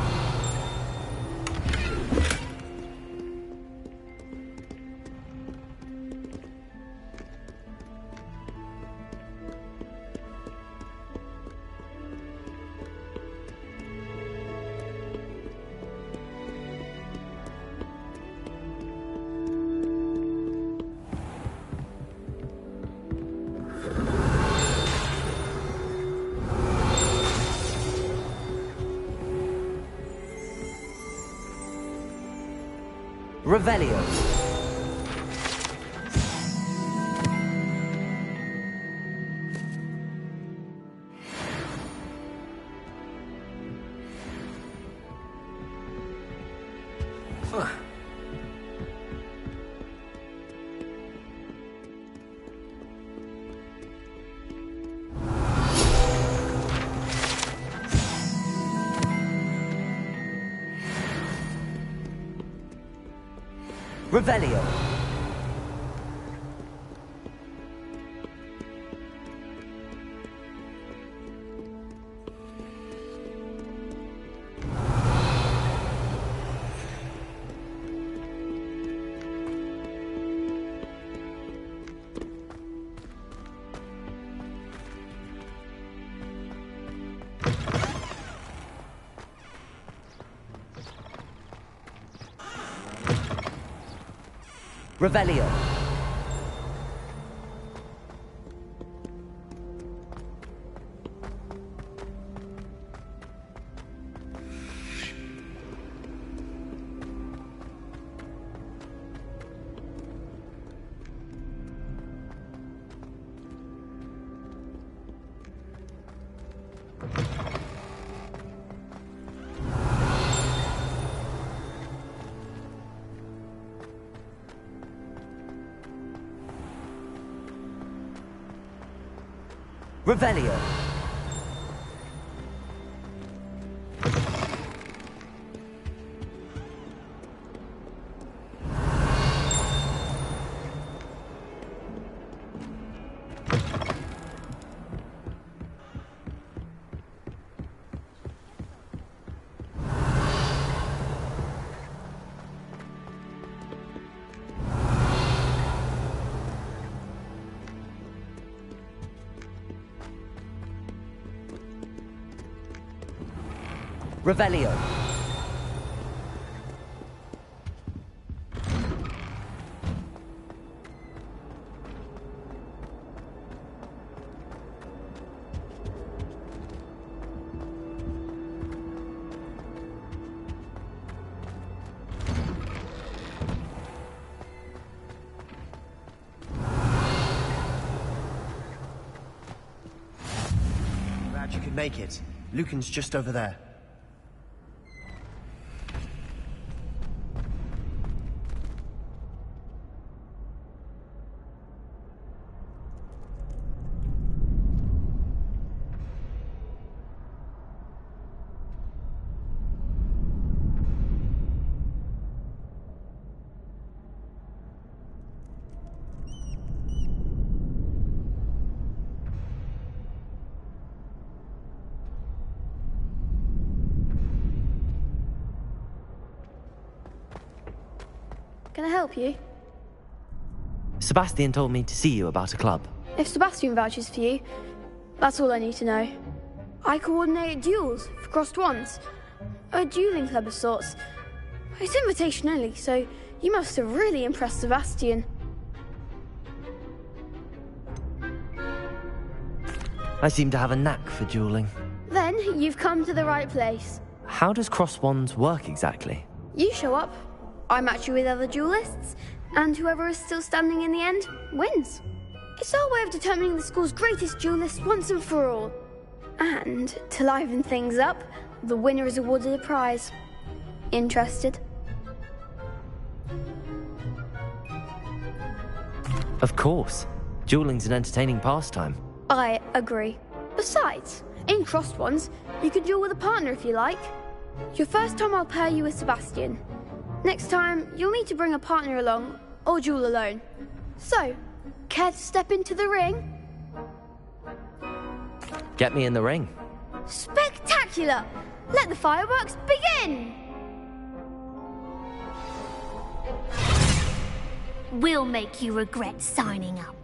Revelio. Revelio. Revelio. Revelio. Revelio. Glad you could make it. Lucan's just over there. Can I help you? Sebastian told me to see you about a club. If Sebastian vouches for you, that's all I need to know. I coordinate duels for crossed wands. A dueling club of sorts. It's invitation only, so you must have really impressed Sebastian. I seem to have a knack for dueling. Then you've come to the right place. How does cross wands work exactly? You show up, I match you with other duelists, and whoever is still standing in the end wins. It's our way of determining the school's greatest duelist once and for all. And to liven things up, the winner is awarded a prize. Interested? Of course. Dueling's an entertaining pastime. I agree. Besides, in crossed ones, you can duel with a partner if you like. Your first time I'll pair you with Sebastian. Next time, you'll need to bring a partner along, or duel alone. So, care to step into the ring? Get me in the ring. Spectacular! Let the fireworks begin! We'll make you regret signing up.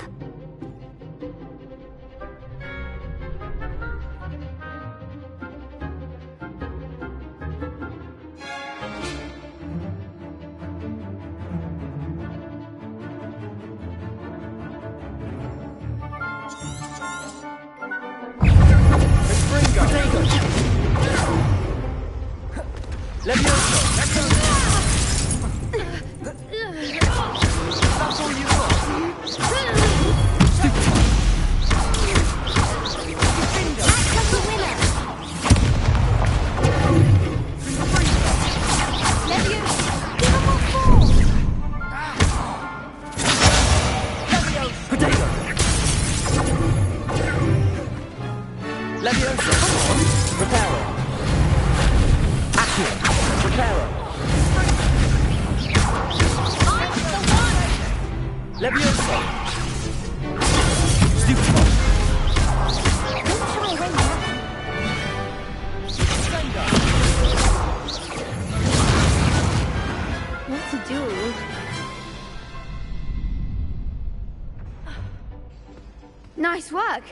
Nice work.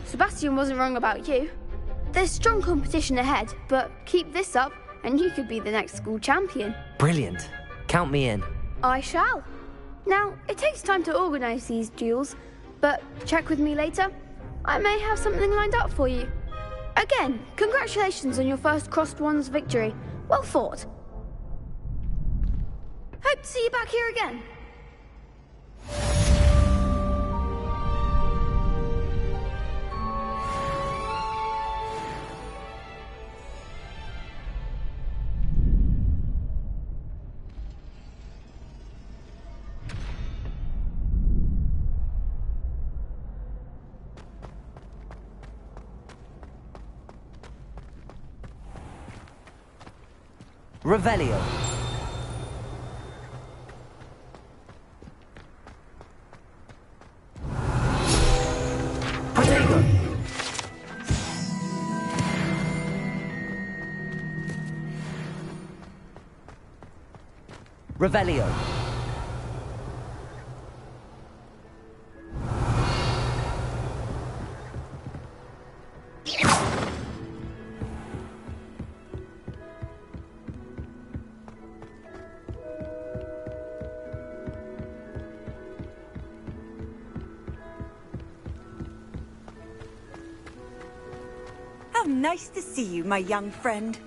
Sebastian wasn't wrong about you. There's strong competition ahead, but keep this up and you could be the next school champion. Brilliant. Count me in. I shall. Now, it takes time to organise these duels, but check with me later. I may have something lined up for you. Again, congratulations on your first Crossed Wands victory. Well fought. Hope to see you back here again. Revelio. Protego. Revelio. How nice to see you, my young friend.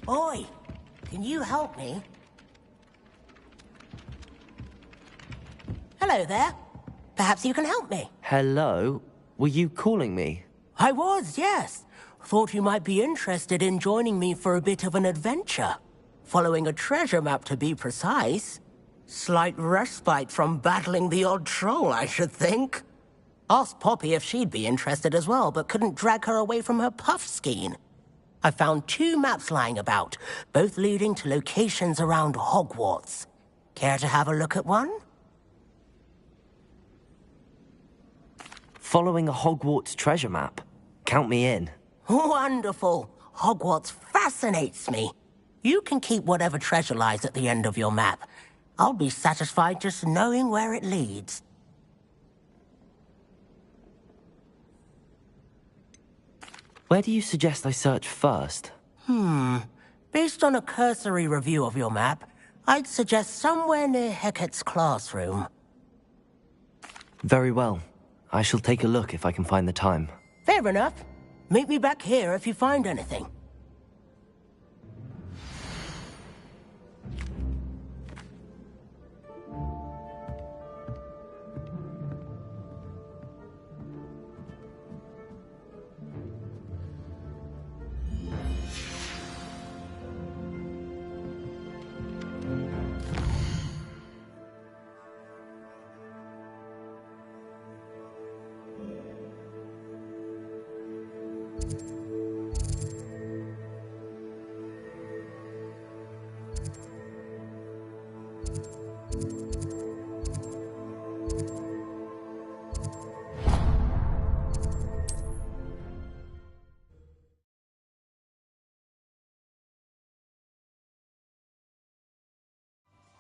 Oi, can you help me? Hello there. Perhaps you can help me. Hello? Were you calling me? I was, yes. Thought you might be interested in joining me for a bit of an adventure. Following a treasure map, to be precise. Slight respite from battling the odd troll, I should think. Asked Poppy if she'd be interested as well, but couldn't drag her away from her puff skein. I found 2 maps lying about, both leading to locations around Hogwarts. Care to have a look at one? Following a Hogwarts treasure map. Count me in. Wonderful. Hogwarts fascinates me. You can keep whatever treasure lies at the end of your map. I'll be satisfied just knowing where it leads. Where do you suggest I search first? Based on a cursory review of your map, I'd suggest somewhere near Hecat's classroom. Very well. I shall take a look if I can find the time. Fair enough. Meet me back here if you find anything.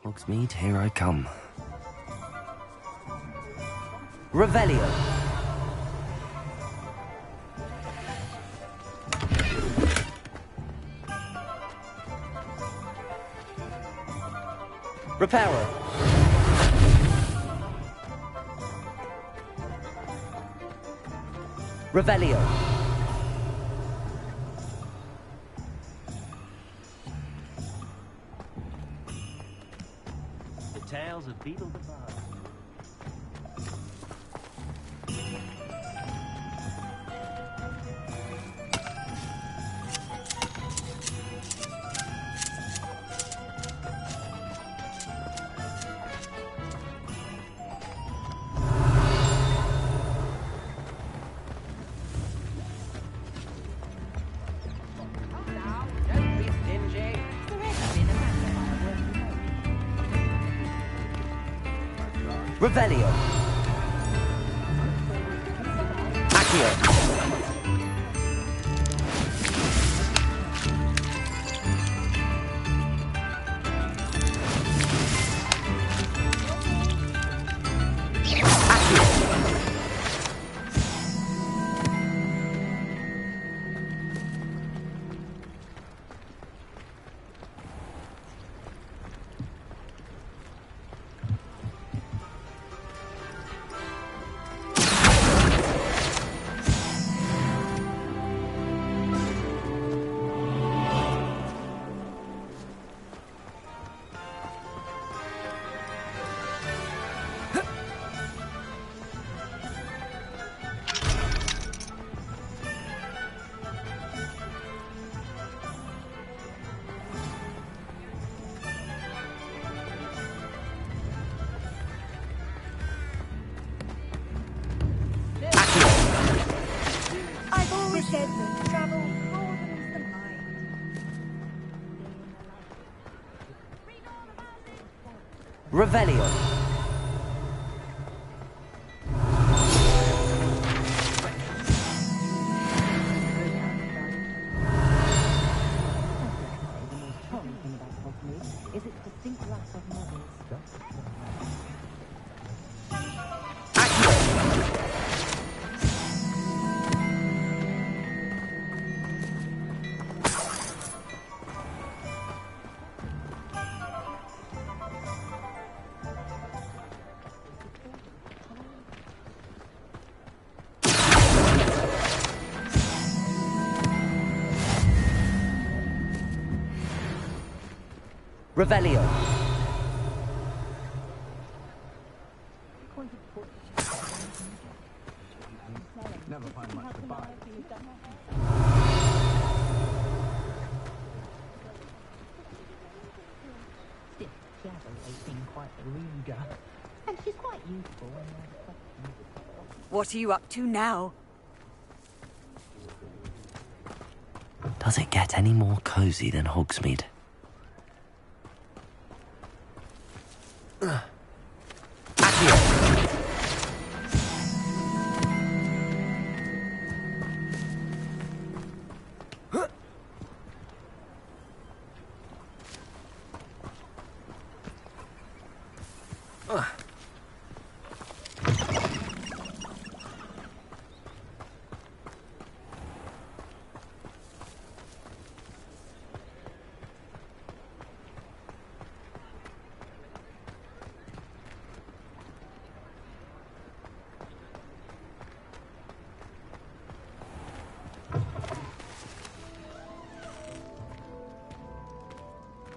Hogsmead, here I come. Revelio. Reparo. Revelio. The tales of Beetle the Bard. Revelio. Accio. I've always said that travel broadens the mind. Revelio. Is its distinct loss of models. Revelio. Never find much to buy. quite eager. And she's quite useful. What are you up to now? Does it get any more cozy than Hogsmead?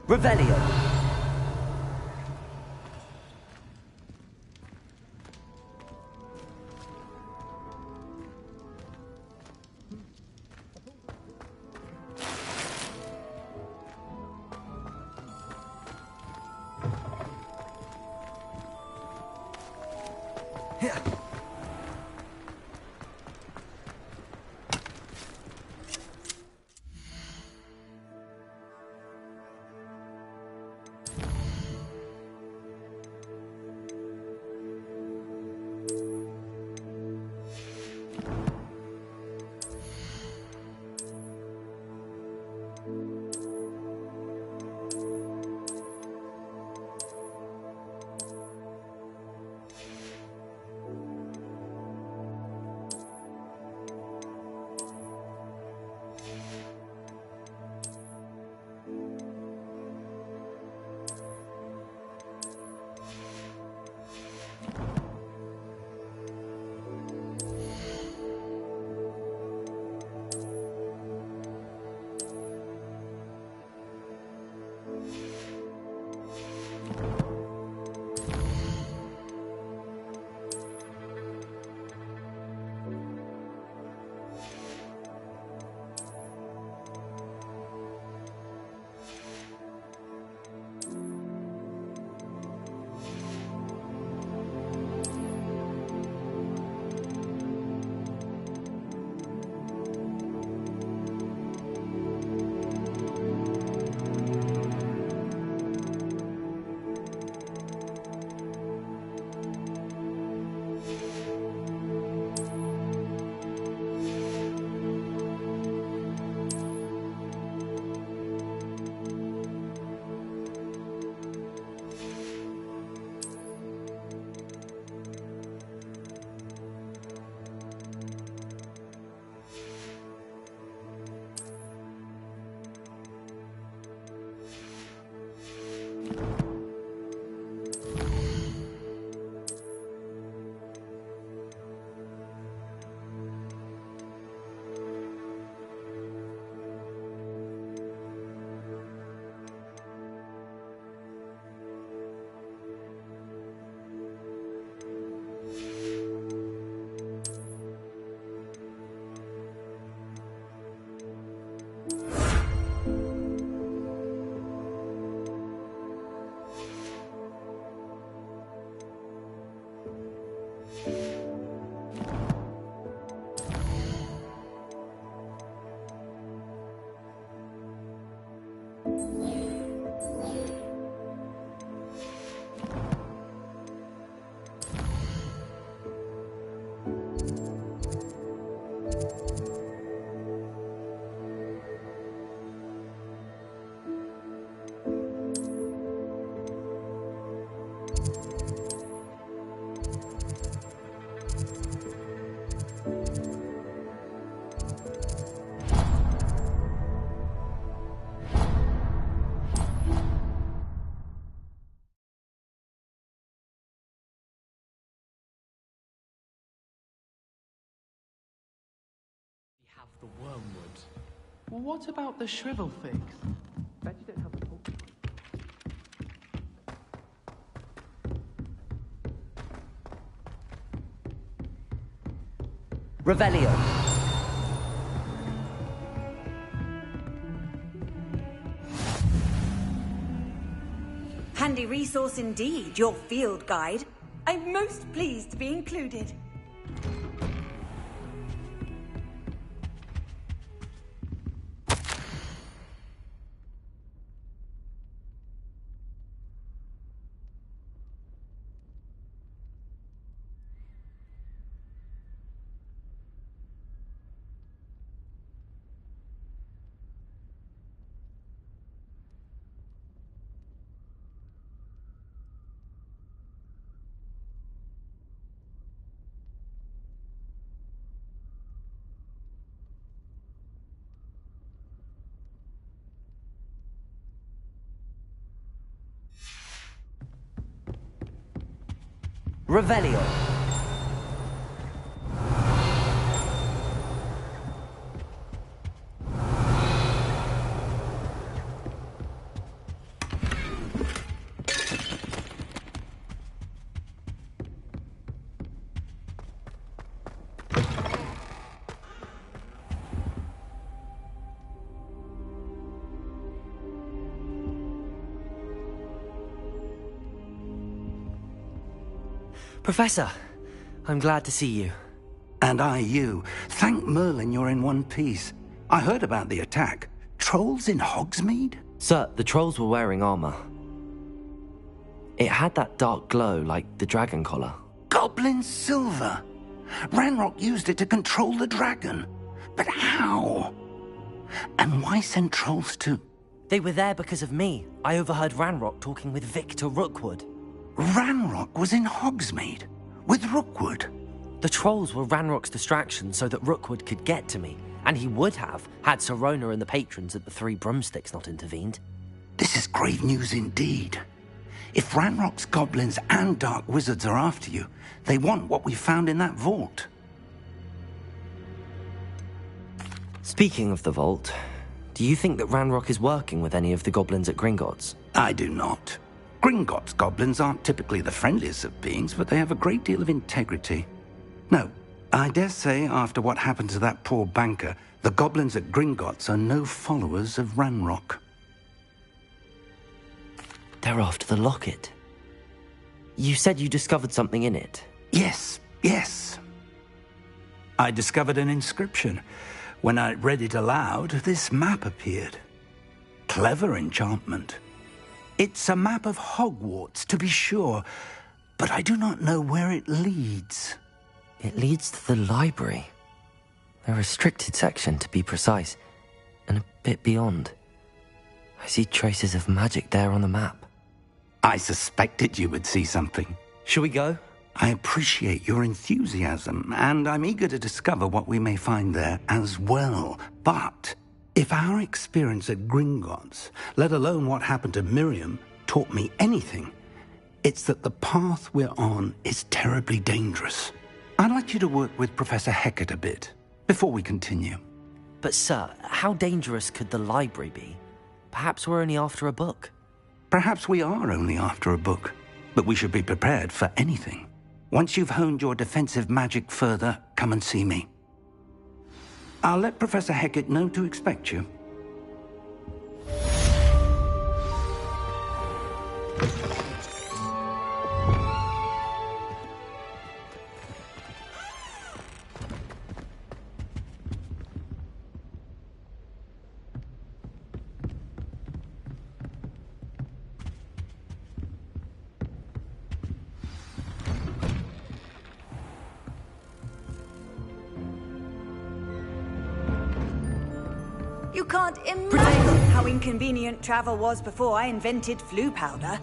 Revelio. The wormwood. Well, what about the shrivel figs? Bet you don't have a pork. Revelio. Handy resource indeed, your field guide. I'm most pleased to be included. Revelio. Professor, I'm glad to see you. And I you. Thank Merlin you're in one piece. I heard about the attack. Trolls in Hogsmead? Sir, the trolls were wearing armor. It had that dark glow like the dragon collar. Goblin silver. Ranrock used it to control the dragon. But how? And why send trolls to... They were there because of me. I overheard Ranrock talking with Victor Rookwood. Ranrock was in Hogsmeade? With Rookwood? The trolls were Ranrock's distraction so that Rookwood could get to me. And he would have, had Sirona and the patrons at the Three Broomsticks not intervened. This is grave news indeed. If Ranrock's goblins and dark wizards are after you, they want what we found in that vault. Speaking of the vault, do you think that Ranrock is working with any of the goblins at Gringotts? I do not. Gringotts goblins aren't typically the friendliest of beings, but they have a great deal of integrity. No, I dare say after what happened to that poor banker, the goblins at Gringotts are no followers of Ranrock. They're after the locket. You said you discovered something in it. Yes. I discovered an inscription. When I read it aloud, this map appeared. Clever enchantment. It's a map of Hogwarts, to be sure, but I do not know where it leads. It leads to the library. A restricted section, to be precise, and a bit beyond. I see traces of magic there on the map. I suspected you would see something. Shall we go? I appreciate your enthusiasm, and I'm eager to discover what we may find there as well. But if our experience at Gringotts, let alone what happened to Miriam, taught me anything, it's that the path we're on is terribly dangerous. I'd like you to work with Professor Hecat a bit, before we continue. But sir, how dangerous could the library be? Perhaps we're only after a book. Perhaps we are only after a book, but we should be prepared for anything. Once you've honed your defensive magic further, come and see me. I'll let Professor Hecat know to expect you. You can't imagine how inconvenient travel was before I invented flu powder.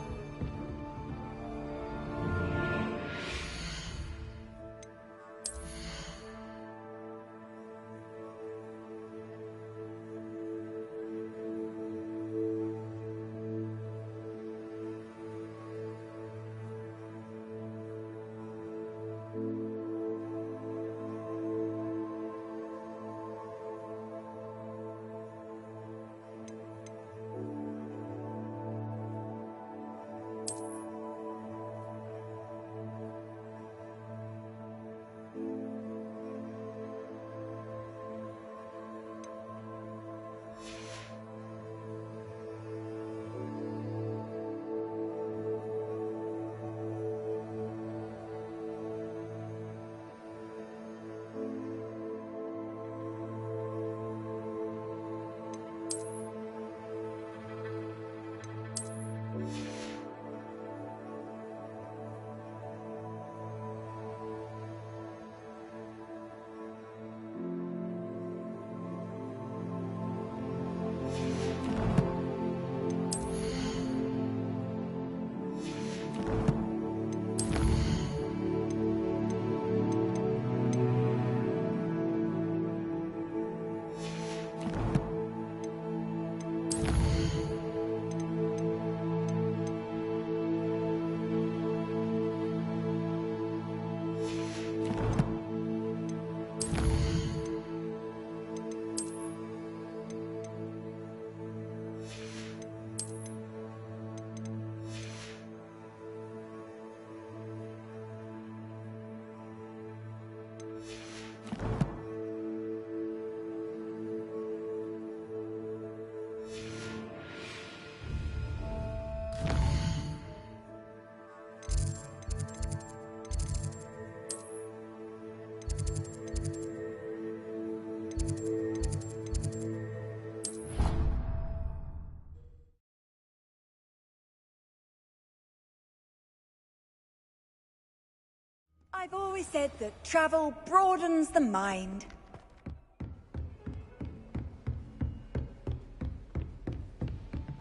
I've always said that travel broadens the mind.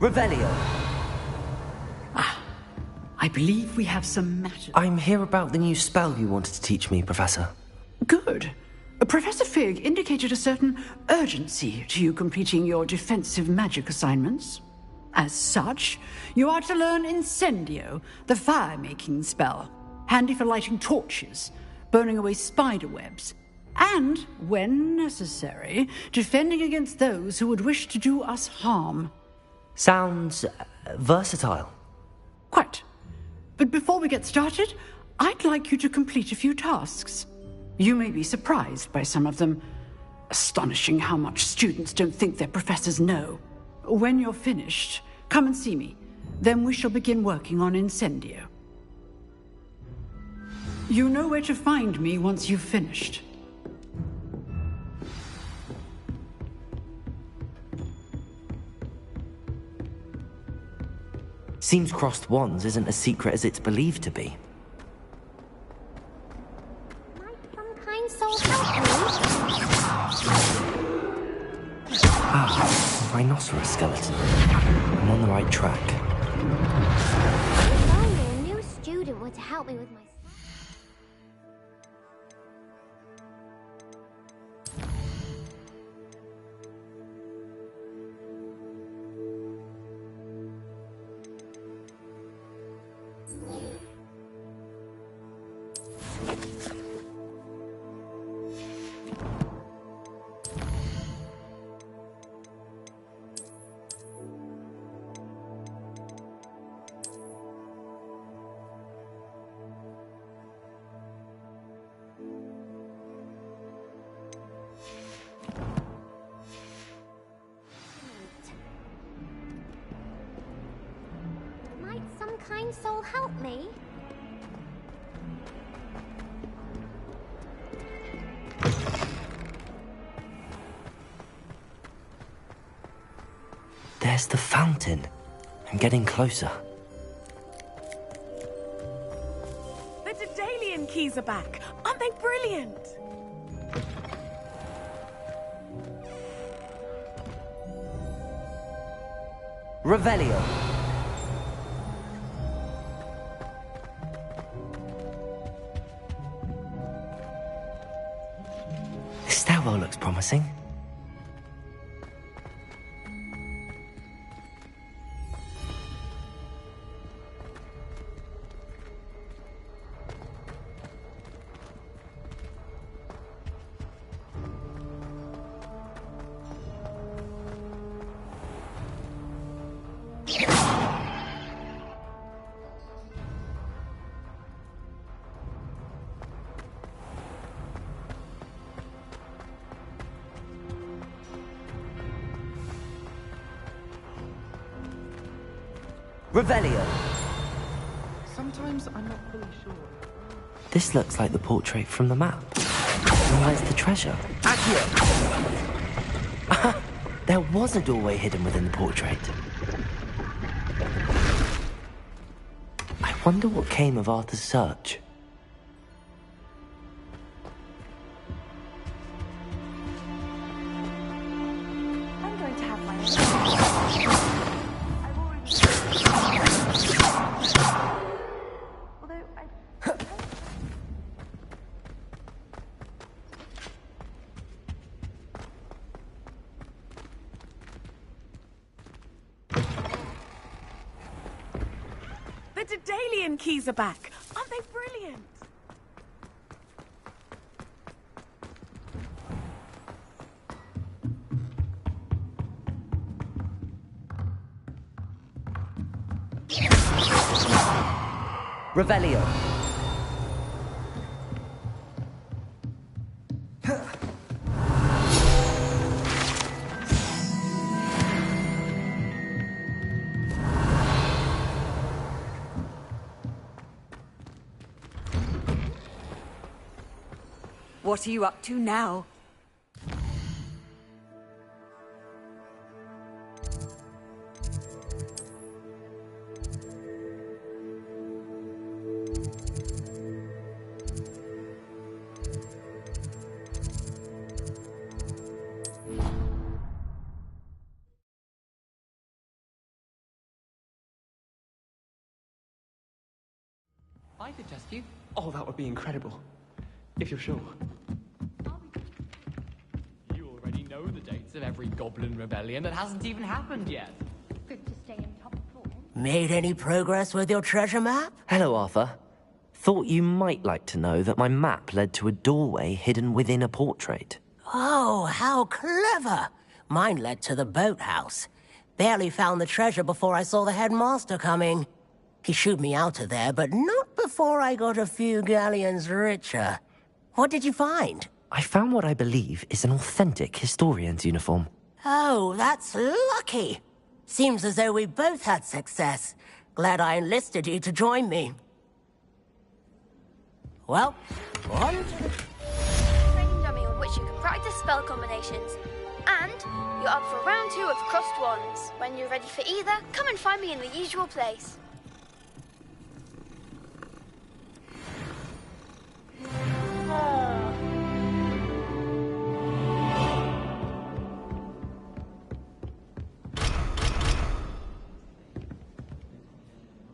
Revelio. I believe we have some matters. I'm here about the new spell you wanted to teach me, Professor. Good. Professor Fig indicated a certain urgency to you completing your defensive magic assignments. As such, you are to learn Incendio, the fire-making spell, handy for lighting torches, burning away spider webs, and, when necessary, defending against those who would wish to do us harm. Sounds versatile. Quite. But before we get started, I'd like you to complete a few tasks. You may be surprised by some of them. Astonishing how much students don't think their professors know. When you're finished, come and see me. Then we shall begin working on Incendio. You know where to find me once you've finished. Seems crossed wands isn't as secret as it's believed to be. Some kind soul help me. Ah, a rhinoceros skeleton. I'm on the right track. If only a new student were to help me with my... Might some kind soul help me? There's the fountain. I'm getting closer. The Daedalian keys are back. Aren't they brilliant? Revelio. This stairwell looks promising. Revelio. Sometimes I'm not fully sure. This looks like the portrait from the map. And where's the treasure? Accio! There was a doorway hidden within the portrait. I wonder what came of Arthur's search. I'm going to have my The Daedalian keys are back. Aren't they brilliant? Revelio. What are you up to now? I could test you. Oh, that would be incredible. If you're sure. You already know the dates of every goblin rebellion that hasn't even happened yet. Good to stay on top of form. Made any progress with your treasure map? Hello, Arthur. Thought you might like to know that my map led to a doorway hidden within a portrait. Oh, how clever! Mine led to the boathouse. Barely found the treasure before I saw the headmaster coming. He shooed me out of there, but not before I got a few galleons richer. What did you find? I found what I believe is an authentic historian's uniform. Oh, that's lucky. Seems as though we both had success. Glad I enlisted you to join me. Well, on to the... Training dummy on which you can practice spell combinations. And you're up for round 2 of crossed wands. When you're ready for either, come and find me in the usual place.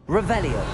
Revelio.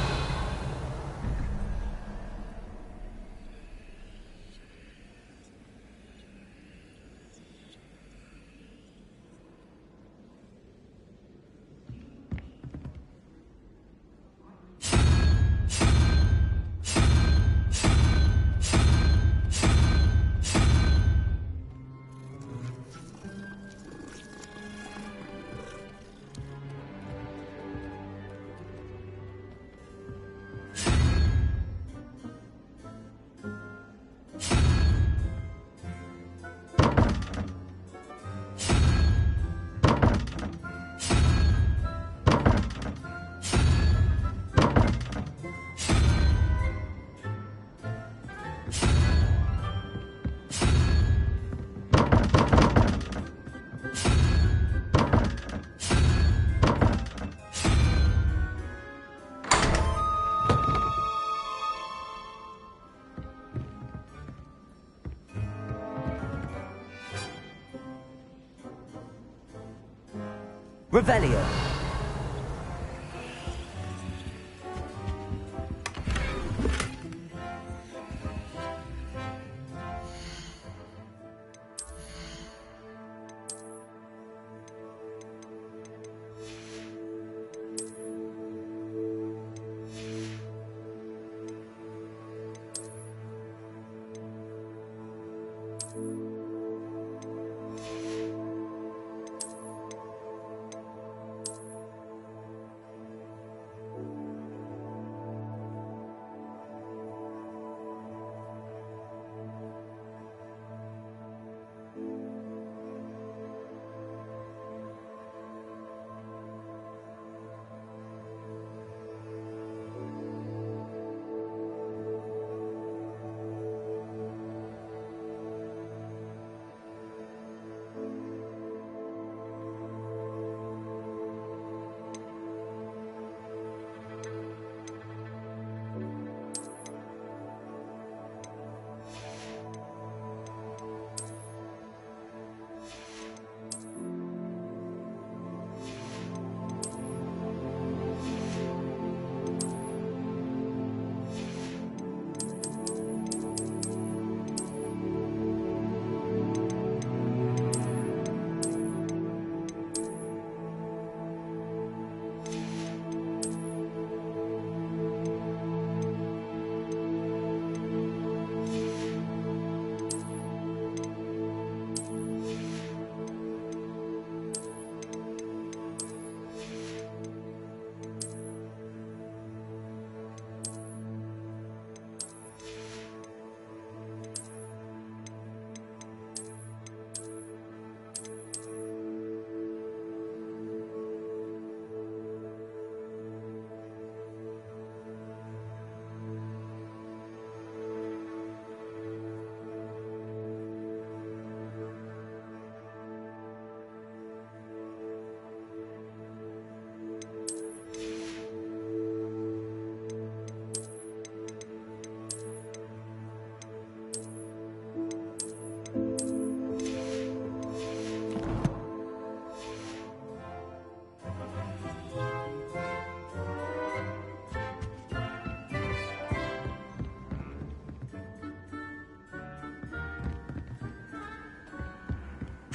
Revelio.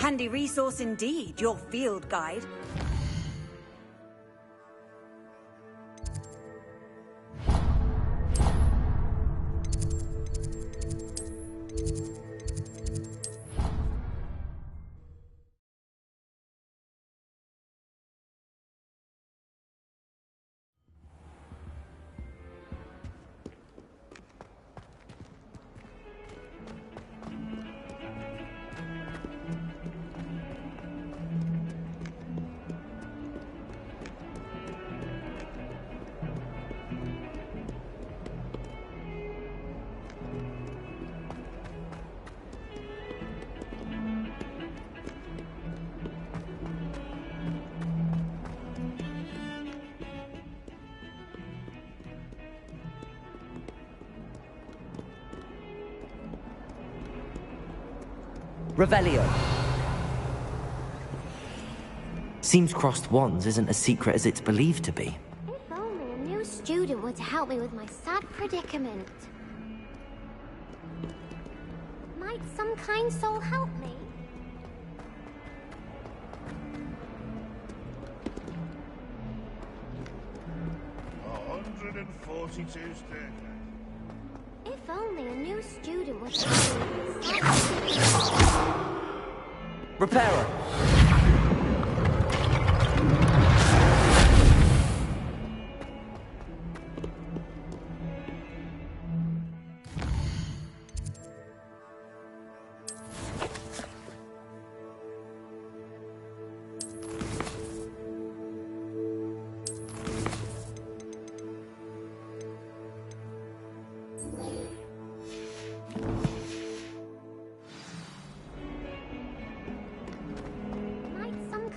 Handy resource indeed, your field guide. Revelio. Seems crossed wands isn't as secret as it's believed to be. If only a new student would help me with my sad predicament. Might some kind soul help me? If only a new student would help me. Repairer.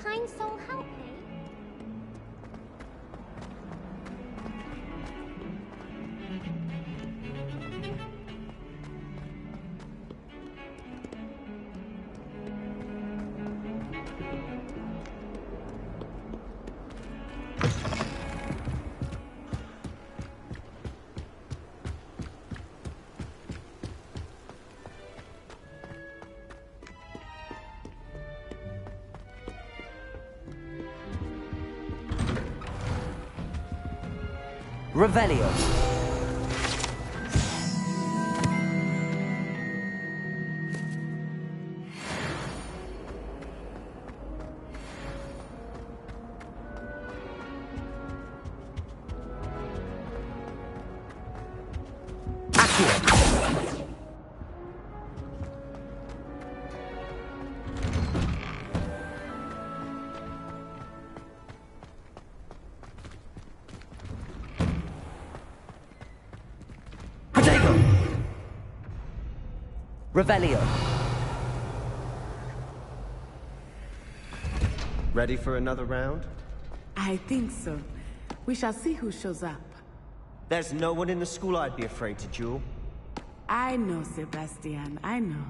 Kind soul help me? Revelio. Revelio. Ready for another round? I think so. We shall see who shows up. There's no one in the school I'd be afraid to duel. I know, Sebastian, I know.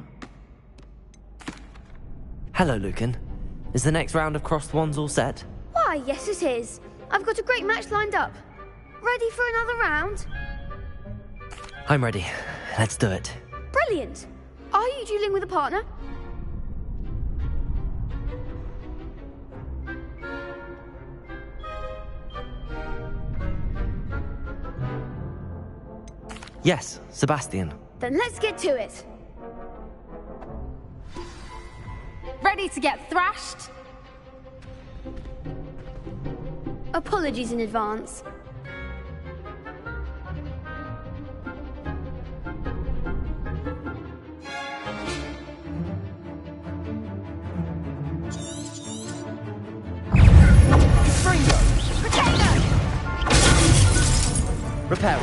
Hello, Lucan. Is the next round of crossed wands all set? Why, yes it is. I've got a great match lined up. Ready for another round? I'm ready. Let's do it. Brilliant. Are you dueling with a partner? Yes, Sebastian. Then let's get to it. Ready to get thrashed? Apologies in advance. Repair.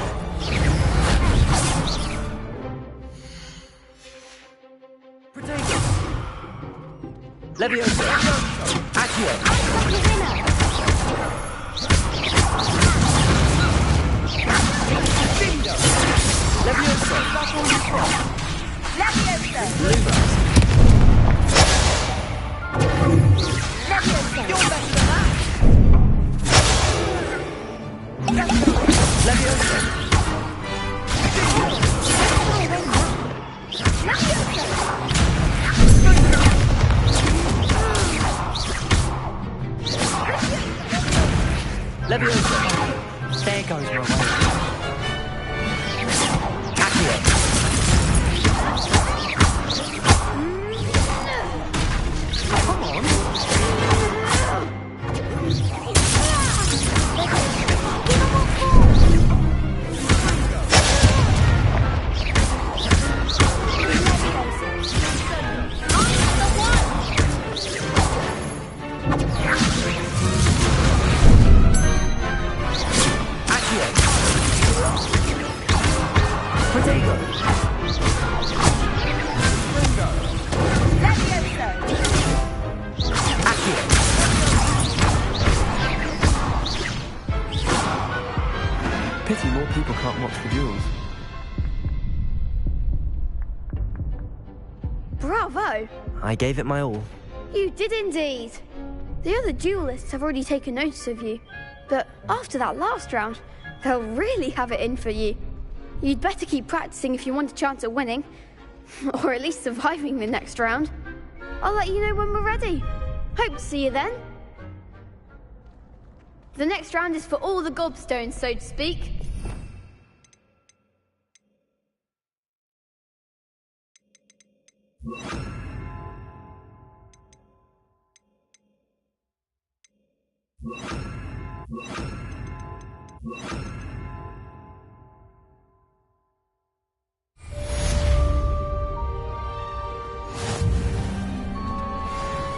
Protego. Levioso. Accio. Findo. Levioso. Levioso. Luma. Levioso. You're better than that. Levioso. Pity more people can't watch the duels. Bravo! I gave it my all. You did indeed. The other duelists have already taken notice of you, but after that last round, they'll really have it in for you. You'd better keep practicing if you want a chance at winning, or at least surviving the next round. I'll let you know when we're ready. Hope to see you then. The next round is for all the gobstones, so to speak.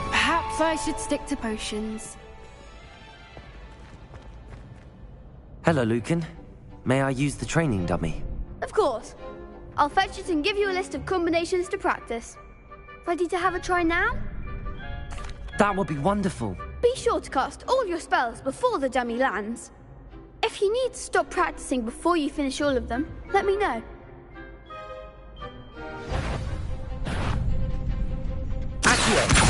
Perhaps I should stick to potions. Hello, Lucan. May I use the training dummy? Of course. I'll fetch it and give you a list of combinations to practice. Ready to have a try now? That would be wonderful. Be sure to cast all your spells before the dummy lands. If you need to stop practicing before you finish all of them, let me know. That's it!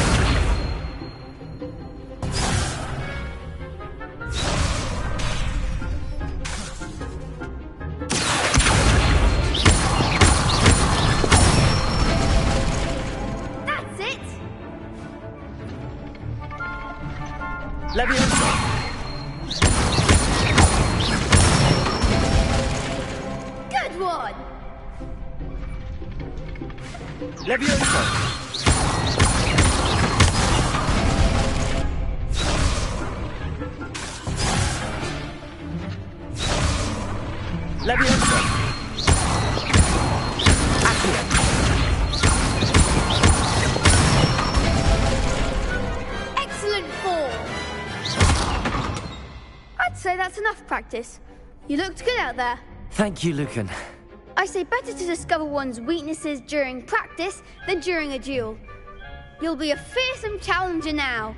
Good one! Excellent form! I'd say that's enough practice. You looked good out there. Thank you, Lucan. I say better to discover one's weaknesses during practice than during a duel. You'll be a fearsome challenger now.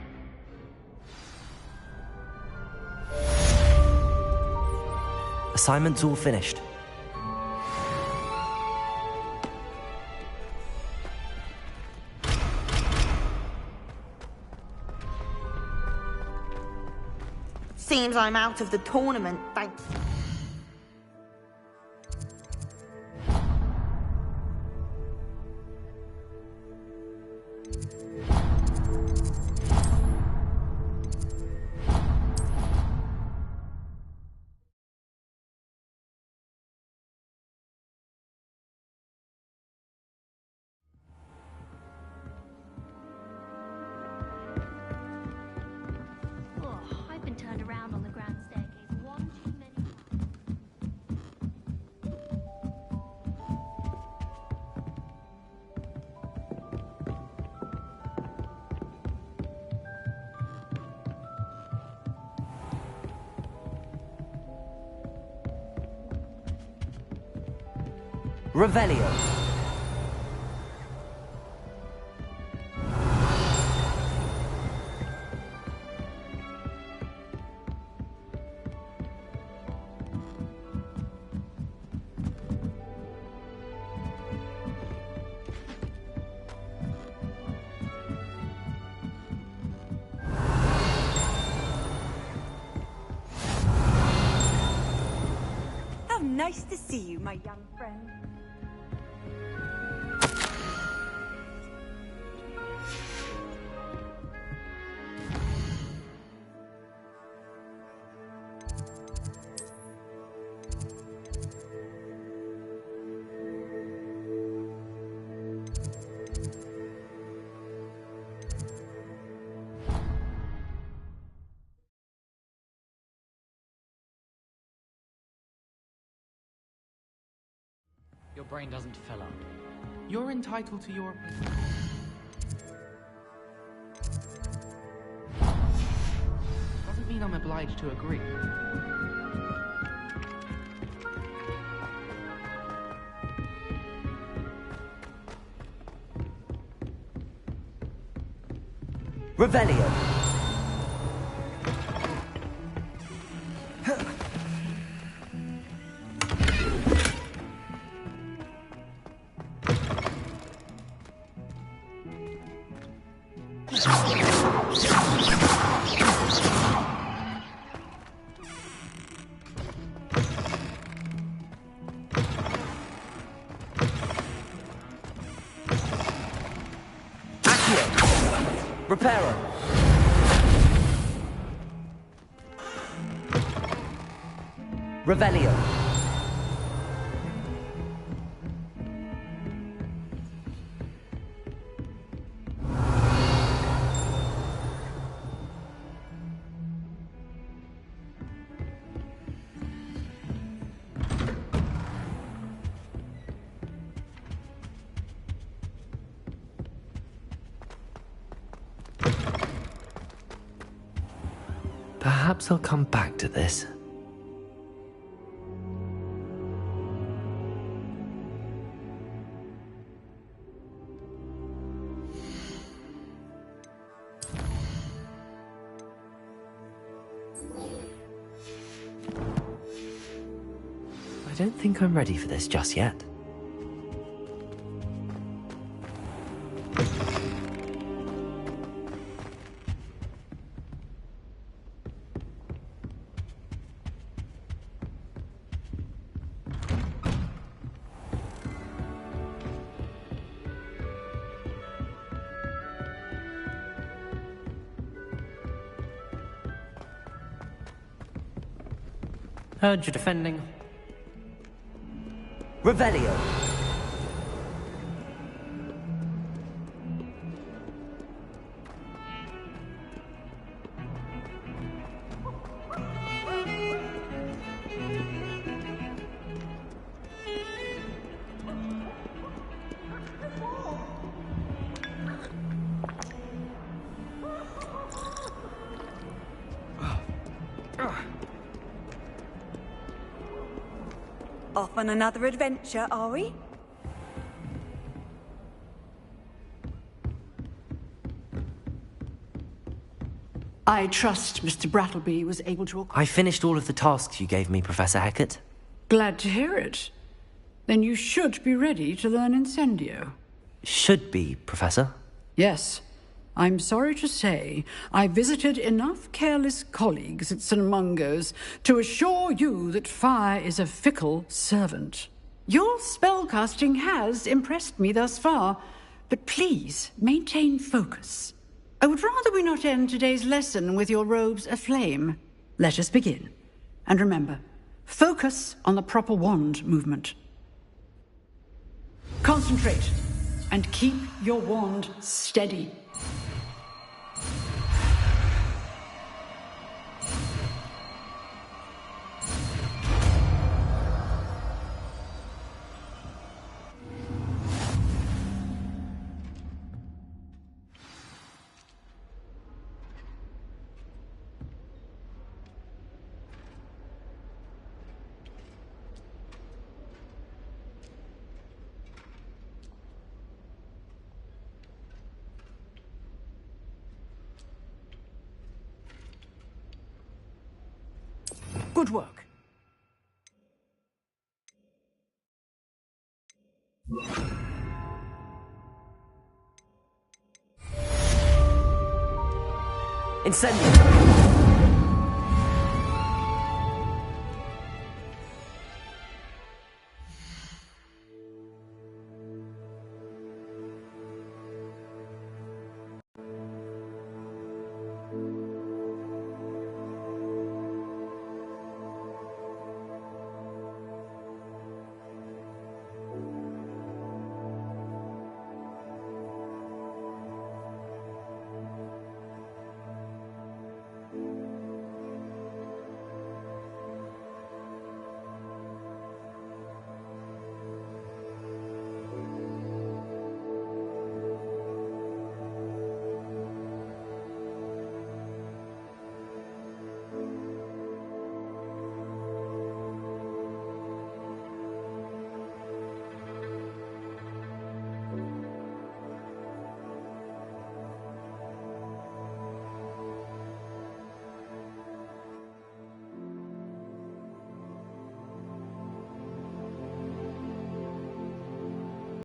Assignment's all finished. Seems I'm out of the tournament, thanks. I've been turned around on the grand staircase one too many. Revelio. How nice to see you, my young friend. Your brain doesn't fill up. You're entitled to your opinion. Doesn't mean I'm obliged to agree. Revelio. Reparo. Revelio. Perhaps I'll come back to this. I don't think I'm ready for this just yet. Heard you defending. Revelio. Off on another adventure, are we? I trust Mr. Brattleby was able to... I finished all of the tasks you gave me, Professor Hecat. Glad to hear it. Then you should be ready to learn Incendio. Should be, Professor. Yes. I'm sorry to say I visited enough careless colleagues at St. Mungo's to assure you that fire is a fickle servant. Your spellcasting has impressed me thus far, but please maintain focus. I would rather we not end today's lesson with your robes aflame. Let us begin. And remember, focus on the proper wand movement. Concentrate and keep your wand steady. Good work. Incendio.